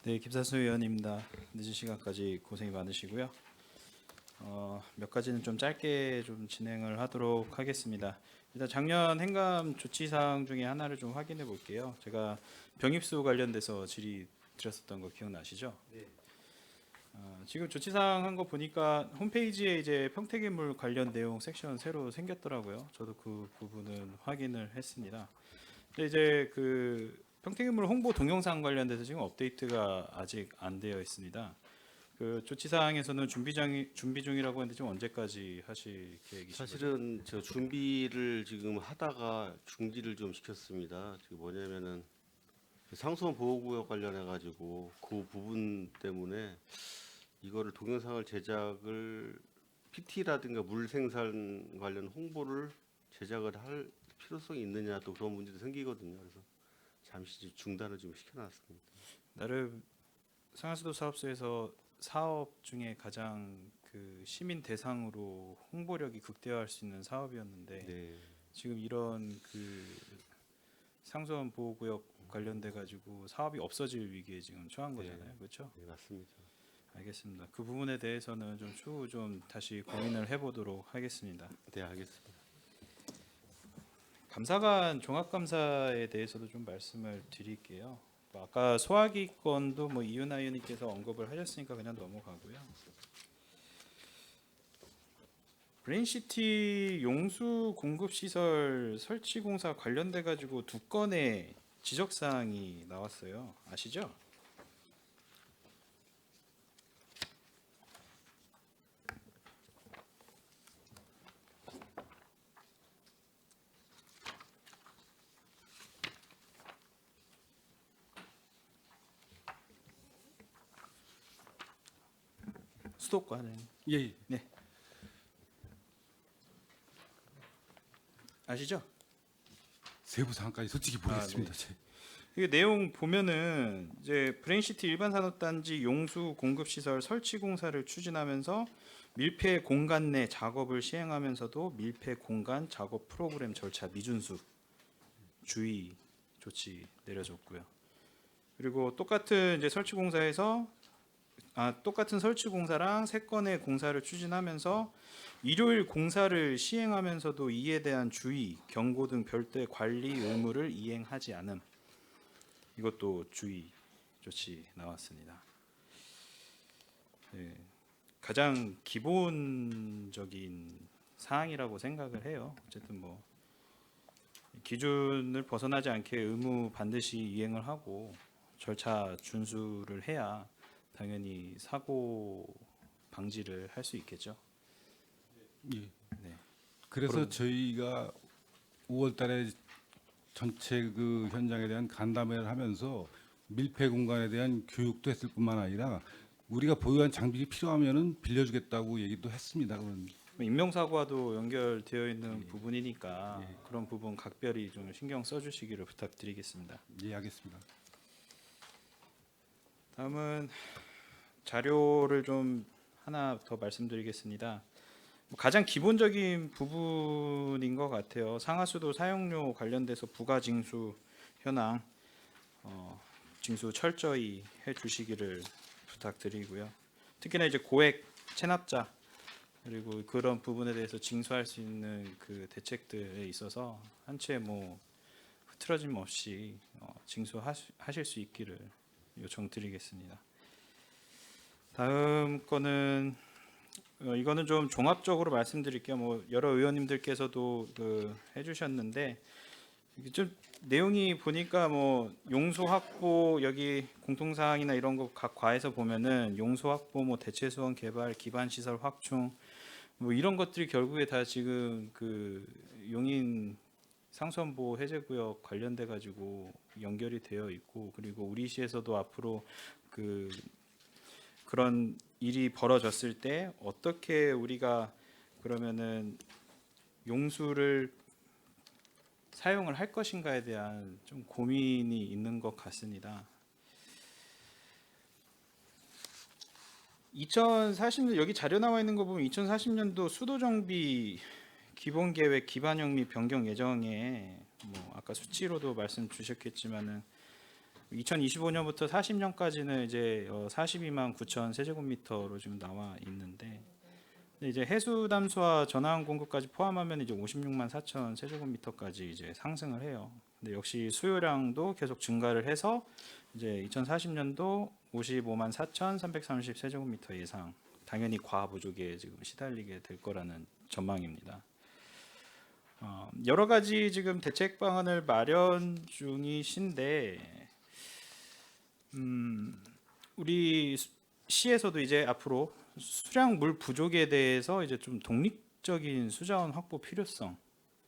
네, 김산수 의원입니다. 늦은 시간까지 고생이 많으시고요. 몇 가지는 좀 짧게 좀 진행을 하도록 하겠습니다. 일단 작년 행감 조치사항 중에 하나를 좀 확인해 볼게요. 제가 병입수 관련돼서 질의 드렸었던 거 기억나시죠? 네. 지금 조치사항 한 거 보니까 홈페이지에 이제 평택인물 관련 내용 섹션 새로 생겼더라고요. 저도 그 부분은 확인을 했습니다. 근데 이제 그 평택인물 홍보 동영상 관련돼서 지금 업데이트가 아직 안 되어 있습니다. 그 조치사항에서는 준비 중이라고 했는데 지금 언제까지 하실 계획이신가요? 사실은 저 준비를 지금 하다가 중지를 좀 시켰습니다. 지금 뭐냐면은 상수원 보호구역 관련해 가지고 그 부분 때문에 이거를 동영상을 제작을 PT라든가 물 생산 관련 홍보를 제작을 할 필요성이 있느냐 또 그런 문제도 생기거든요. 그래서 잠시 중단을 좀 시켜놨습니다. 나름 상하수도 사업소에서 사업 중에 가장 그 시민 대상으로 홍보력이 극대화할 수 있는 사업이었는데 네, 지금 이런 그 상수원 보호구역 관련돼 가지고 사업이 없어질 위기에 지금 처한 거잖아요, 그렇죠? 네 맞습니다. 알겠습니다. 그 부분에 대해서는 좀 추후 좀 다시 고민을 해보도록 하겠습니다. 네 알겠습니다. 감사관 종합감사에 대해서도 좀 말씀을 드릴게요. 뭐 아까 소화기 건도 뭐 이윤아 의원님께서 언급을 하셨으니까 그냥 넘어가고요. 브레인시티 용수 공급 시설 설치 공사 관련돼 가지고 두 건의 지적 사항이 나왔어요. 아시죠? 수도권은 예, 예. 아시죠? 세부 사항까지 솔직히 모르겠습니다. 제. 이 내용 보면은 이제 브레인시티 일반산업단지 용수 공급시설 설치 공사를 추진하면서 밀폐 공간 내 작업을 시행하면서도 밀폐 공간 작업 프로그램 절차 미준수 주의 조치 내려졌고요. 그리고 똑같은 이제 설치 공사에서 똑같은 설치 공사랑 세 건의 공사를 추진하면서 일요일 공사를 시행하면서도 이에 대한 주의, 경고 등 별도의 관리 의무를 이행하지 않음. 이것도 주의 조치 나왔습니다. 네, 가장 기본적인 사항이라고 생각을 해요. 어쨌든 뭐 기준을 벗어나지 않게 의무 반드시 이행을 하고 절차 준수를 해야 당연히 사고 방지를 할 수 있겠죠. 예. 네. 그래서 저희가 5월달에 전체 그 현장에 대한 간담회를 하면서 밀폐 공간에 대한 교육도 했을 뿐만 아니라 우리가 보유한 장비가 필요하면은 빌려주겠다고 얘기도 했습니다. 그런 인명사고와도 연결되어 있는 부분이니까 그런 부분 각별히 좀 신경 써주시기를 부탁드리겠습니다. 예, 알겠습니다. 다음은 자료를 좀 하나 더 말씀드리겠습니다. 가장 기본적인 부분인 것 같아요. 상하수도 사용료 관련돼서 부가 징수 현황 징수 철저히 해주시기를 부탁드리고요. 특히나 이제 고액 체납자 그리고 그런 부분에 대해서 징수할 수 있는 그 대책들에 있어서 한 채 뭐 흐트러짐 없이 징수하실 수 있기를 요청드리겠습니다. 다음 거는 이거는 좀 종합적으로 말씀드릴게요. 뭐 여러 의원님들께서도 해주셨는데 이게 좀 내용이 보니까 뭐 용소 확보 여기 공통사항이나 이런 거 각 과에서 보면은 용소 확보, 뭐 대체 수원 개발, 기반 시설 확충 뭐 이런 것들이 결국에 다 지금 그 용인 상수원보 해제구역 관련돼 가지고 연결이 되어 있고, 그리고 우리 시에서도 앞으로 그런 일이 벌어졌을 때 어떻게 우리가 그러면은 용수를 사용을 할 것인가에 대한 좀 고민이 있는 것 같습니다. 2040년 여기 자료 나와 있는 거 보면 2040년도 수도 정비 기본 계획 기반형 및 변경 예정에 뭐 아까 수치로도 말씀 주셨겠지만은 2025년부터 40년까지는 이제 42만 9천 세제곱미터로 지금 나와 있는데, 근데 이제 해수 담수와 전화항 공급까지 포함하면 이제 56만 4천 세제곱미터까지 이제 상승을 해요. 근데 역시 수요량도 계속 증가를 해서 이제 2040년도 55만 4천 330 세제곱미터 이상, 당연히 과부 부족에 지금 시달리게 될 거라는 전망입니다. 여러 가지 지금 대책 방안을 마련 중이신데 우리 시에서도 이제 앞으로 수량 물 부족에 대해서 이제 좀 독립적인 수자원 확보 필요성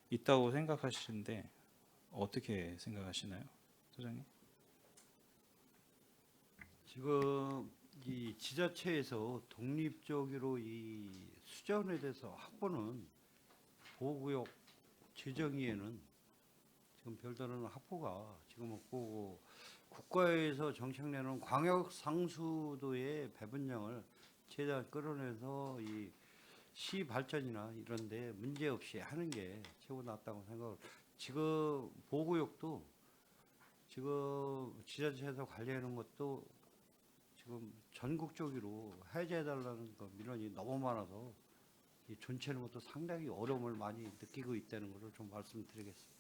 있다고 생각하시는데 어떻게 생각하시나요, 소장님? 지금 이 지자체에서 독립적으로 이 수자원에 대해서 확보는 보호구역 지정위에는 지금 별다른 확보가 지금 없고, 국가에서 정책내는 광역 상수도의 배분량을 최대한 끌어내서 이 시 발전이나 이런데 문제 없이 하는 게 최고 낫다고 생각을. 지금 보호구역도 지금 지자체에서 관리하는 것도 지금 전국적으로 해제해달라는 거 민원이 너무 많아서 이 존치하는 것도 상당히 어려움을 많이 느끼고 있다는 것을 좀 말씀드리겠습니다.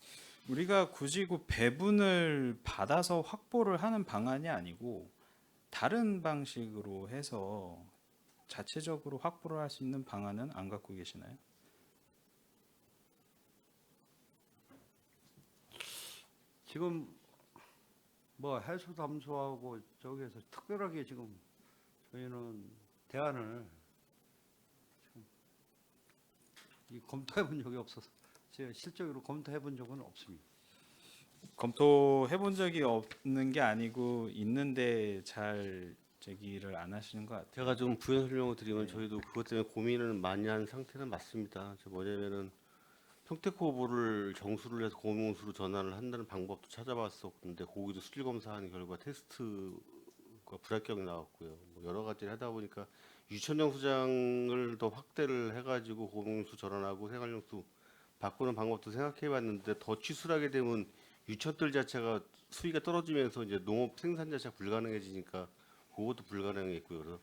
우리가 굳이 그 배분을 받아서 확보를 하는 방안이 아니고 다른 방식으로 해서 자체적으로 확보를 할 수 있는 방안은 안 갖고 계시나요? 지금 뭐 해수 담수하고 저기에서 특별하게 지금 저희는 대안을 지금 이 검토해 본 적이 없어서 제가 실적으로 검토해 본 적은 없습니다. 검토해 본 적이 없는 게 아니고 있는데 잘 제기를 안 하시는 것 같아요. 제가 좀 부연 설명을 드리면 저희도 그것 때문에 고민을 많이 한 상태는 맞습니다. 저 뭐냐면은 평택호보를 정수를 해서 고용수로 전환을 한다는 방법도 찾아봤었는데 거기도 수질 검사한 결과 테스트가 불합격이 나왔고요. 뭐 여러 가지를 하다 보니까 유천정 수장을 더 확대를 해가지고 고용수 전환하고 생활용수 바꾸는 방법도 생각해봤는데 더 취술하게 되면 유천들 자체가 수위가 떨어지면서 이제 농업 생산 자체가 불가능해지니까 그것도 불가능했고요. 그래서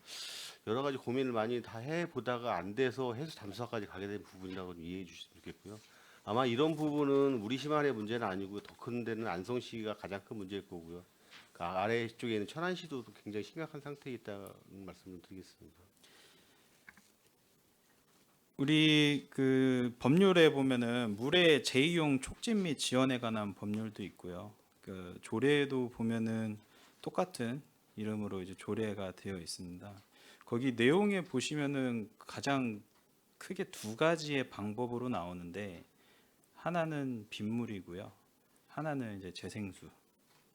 여러 가지 고민을 많이 다 해보다가 안 돼서 해수 담수화까지 가게 된 부분이라고 이해해 주시면 좋겠고요. 아마 이런 부분은 우리 시만의 문제는 아니고 더 큰 데는 안성시가 가장 큰 문제일 거고요. 그 아래 쪽에 있는 천안시도 굉장히 심각한 상태에 있다는 말씀을 드리겠습니다. 우리 그 법률에 보면은 물의 재이용 촉진 및 지원에 관한 법률도 있고요. 그 조례에도 보면은 똑같은 이름으로 이제 조례가 되어 있습니다. 거기 내용에 보시면은 가장 크게 두 가지의 방법으로 나오는데 하나는 빗물이고요. 하나는 이제 재생수.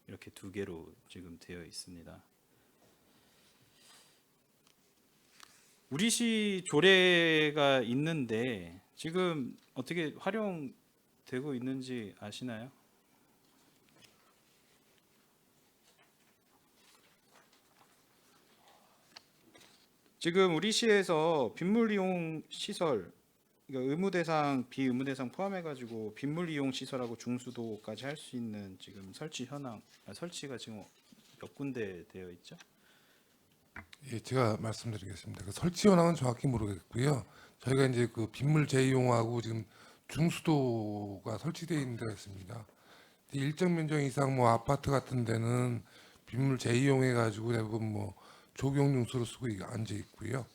이렇게 두 개로 지금 되어 있습니다. 우리시 조례가 있는데 지금 어떻게 활용되고 있는지 아시나요? 지금 우리시에서 빗물 이용 시설, 그러니까 의무 대상, 비의무 대상 포함해 가지고 빗물 이용 시설하고 중수도까지 할 수 있는 지금 설치 현황, 설치가 지금 몇 군데 되어 있죠? 예, 제가 말씀드리겠습니다. 그 설치 현황은 정확히 모르겠고요. 저희가 이제 그 빗물 재이용하고 지금 중수도가 설치되어 있는 데가 있습니다. 일정 면적 이상 뭐 아파트 같은 데는 빗물 재이용해 가지고 대부분 뭐 조경용수로 쓰고 앉아 있고요.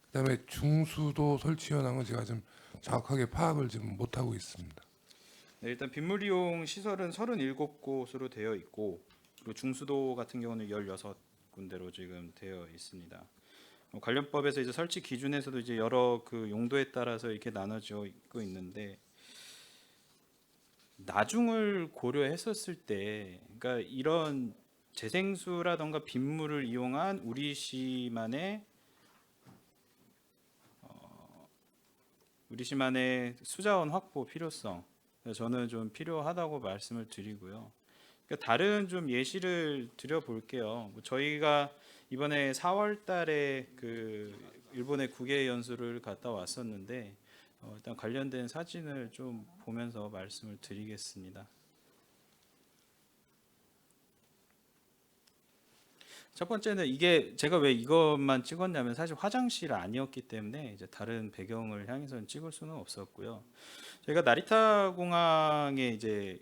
그다음에 중수도 설치 현황은 제가 좀 정확하게 파악을 지금 못 하고 있습니다. 네, 일단 빗물 이용 시설은 37곳으로 되어 있고 그리고 중수도 같은 경우는 16군데로 지금 되어 있습니다. 관련법에서 이제 설치 기준에서도 이제 여러 그 용도에 따라서 이렇게 나눠져 있고 있는데 나중을 고려했었을 때, 그러니까 이런 재생수라던가 빗물을 이용한 우리시만의 수자원 확보 필요성, 저는 좀 필요하다고 말씀을 드리고요. 그러니까 다른 좀 예시를 드려볼게요. 저희가 이번에 4월달에 그 일본의 국외 연수를 갔다 왔었는데 일단 관련된 사진을 좀 보면서 말씀을 드리겠습니다. 첫 번째는 이게 제가 왜 이것만 찍었냐면 사실 화장실 아니었기 때문에 이제 다른 배경을 향해서는 찍을 수는 없었고요. 저희가 나리타 공항에 이제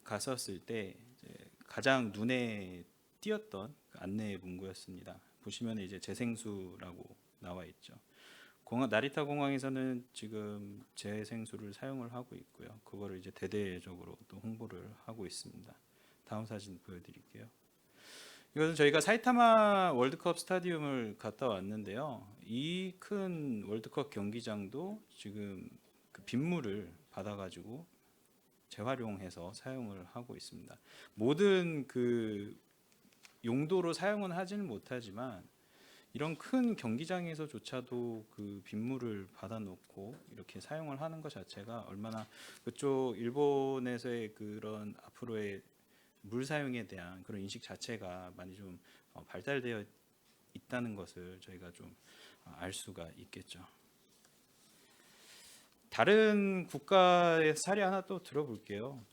갔었을 때 이제 가장 눈에 띄었던 안내 문구였습니다. 보시면 이제 재생수라고 나와 있죠. 나리타 공항에서는 지금 재생수를 사용을 하고 있고요. 그거를 이제 대대적으로 또 홍보를 하고 있습니다. 다음 사진 보여드릴게요. 이것은 저희가 사이타마 월드컵 스타디움을 갔다 왔는데요. 이 큰 월드컵 경기장도 지금 그 빗물을 받아가지고 재활용해서 사용을 하고 있습니다. 모든 그 용도로 사용은 하지는 못하지만 이런 큰 경기장에서조차도 그 빗물을 받아놓고 이렇게 사용을 하는 것 자체가 얼마나 그쪽 일본에서의 그런 앞으로의 물 사용에 대한 그런 인식 자체가 많이 좀 발달되어 있다는 것을 저희가 좀 알 수가 있겠죠. 다른 국가의 사례 하나 또 들어볼게요.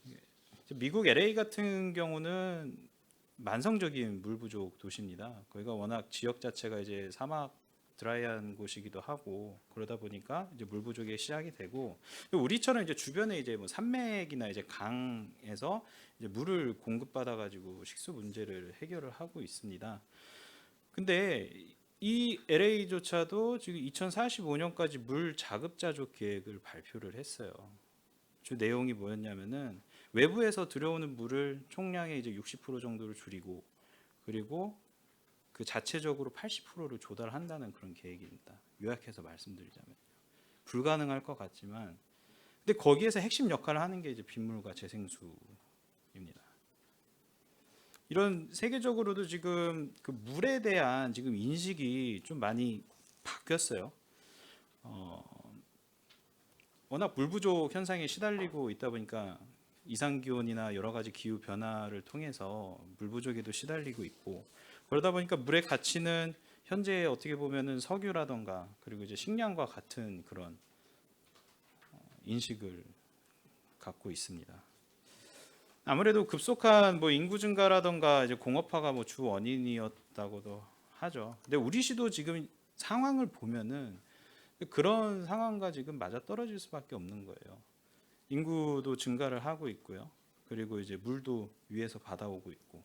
미국 LA 같은 경우는 만성적인 물 부족 도시입니다. 거기가 워낙 지역 자체가 이제 사막 드라이한 곳이기도 하고 그러다 보니까 이제 물 부족이 시작이 되고 우리처럼 이제 주변에 이제 뭐 산맥이나 이제 강에서 이제 물을 공급받아 가지고 식수 문제를 해결을 하고 있습니다. 근데 이 LA조차도 지금 2045년까지 물 자급자족 계획을 발표를 했어요. 주 내용이 뭐였냐면은 외부에서 들여오는 물을 총량의 이제 60% 정도를 줄이고 그리고 그 자체적으로 80%를 조달한다는 그런 계획입니다. 요약해서 말씀드리자면 불가능할 것 같지만 근데 거기에서 핵심 역할을 하는 게 이제 빗물과 재생수입니다. 이런 세계적으로도 지금 그 물에 대한 지금 인식이 좀 많이 바뀌었어요. 워낙 물 부족 현상에 시달리고 있다 보니까 이상 기온이나 여러 가지 기후 변화를 통해서 물 부족에도 시달리고 있고 그러다 보니까 물의 가치는 현재 어떻게 보면은 석유라던가 그리고 이제 식량과 같은 그런 인식을 갖고 있습니다. 아무래도 급속한 뭐 인구 증가라던가 이제 공업화가 뭐 주 원인이었다고도 하죠. 근데 우리 시도 지금 상황을 보면은 그런 상황과 지금 맞아 떨어질 수밖에 없는 거예요. 인구도 증가를 하고 있고요. 그리고 이제 물도 위에서 받아오고 있고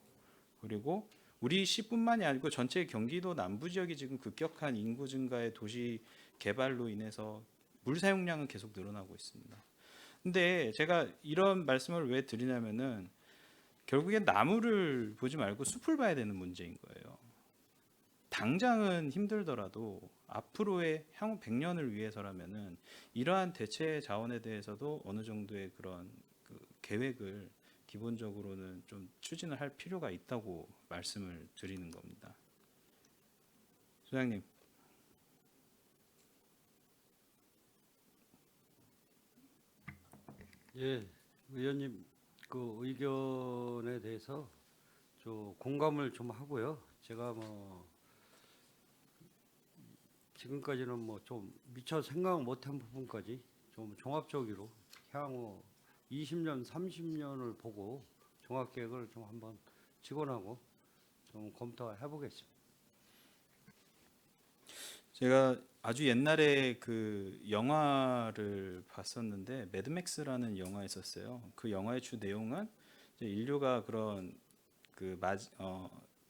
그리고 우리 시뿐만이 아니고 전체 경기도 남부 지역이 지금 급격한 인구 증가의 도시 개발로 인해서 물 사용량은 계속 늘어나고 있습니다. 근데 제가 이런 말씀을 왜 드리냐면은 결국엔 나무를 보지 말고 숲을 봐야 되는 문제인 거예요. 당장은 힘들더라도 앞으로의 향후 100년을 위해서라면은 이러한 대체 자원에 대해서도 어느 정도의 그런 그 계획을 기본적으로는 좀 추진을 할 필요가 있다고 말씀을 드리는 겁니다. 소장님. 예, 의원님 그 의견에 대해서 저 공감을 좀 하고요. 제가 뭐 지금까지는 뭐 좀 미처 생각 못한 부분까지 좀 종합적으로 향후 20년, 30년을 보고 종합계획을 좀 한번 직원하고 좀 검토해 보겠습니다. 제가 아주 옛날에 그 영화를 봤었는데 매드맥스라는 영화가 있었어요. 그 영화의 주 내용은 이제 인류가 그런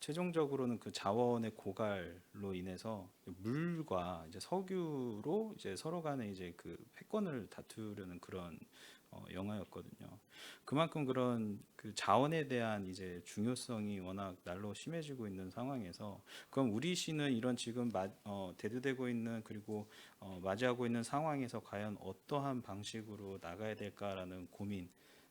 최종적으로는 그 자원의 고갈로 인해서 물과 이제 석유로 이제 서로 간에 이제 그 패권을 다투려는 그런 영화였거든요. 그만큼 그런 그 자원에 대한 이제 중요성이 워낙 날로 심해지고 있는 상황에서 그럼 우리 시는 이런 지금 대두되고 있는 그리고 맞이하고 있는 상황에서 과연 어떠한 방식으로 나가야 될까라는 고민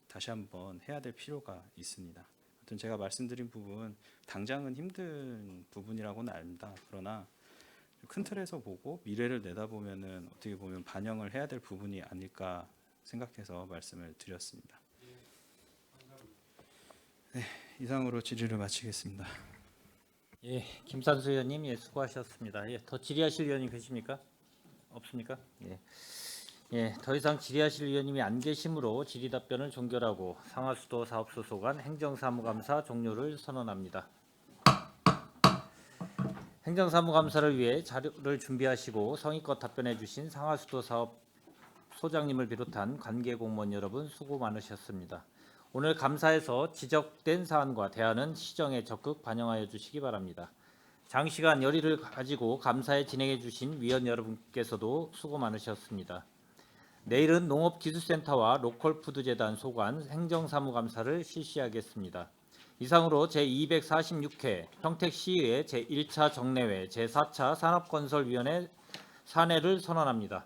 다시 한번 해야 될 필요가 있습니다. 하여튼 제가 말씀드린 부분 당장은 힘든 부분이라고는 압니다. 그러나 큰 틀에서 보고 미래를 내다보면은 어떻게 보면 반영을 해야 될 부분이 아닐까 생각해서 말씀을 드렸습니다. 네, 이상으로 질의를 마치겠습니다. 예, 김산수 의원님 예, 수고하셨습니다. 예, 더 질의하실 의원님 계십니까? 없습니까? 예. 예, 더 이상 질의하실 의원님이 안 계시므로 질의 답변을 종결하고 상하수도 사업 소속안 행정사무감사 종료를 선언합니다. 행정사무감사를 위해 자료를 준비하시고 성의껏 답변해 주신 상하수도 사업 소장님을 비롯한 관계 공무원 여러분 수고 많으셨습니다. 오늘 감사에서 지적된 사안과 대안은 시정에 적극 반영하여 주시기 바랍니다. 장시간 열의를 가지고 감사에 진행해 주신 위원 여러분께서도 수고 많으셨습니다. 내일은 농업기술센터와 로컬푸드재단 소관 행정사무감사를 실시하겠습니다. 이상으로 제246회 평택시의회 제1차 정례회 제4차 산업건설위원회 산회를 선언합니다.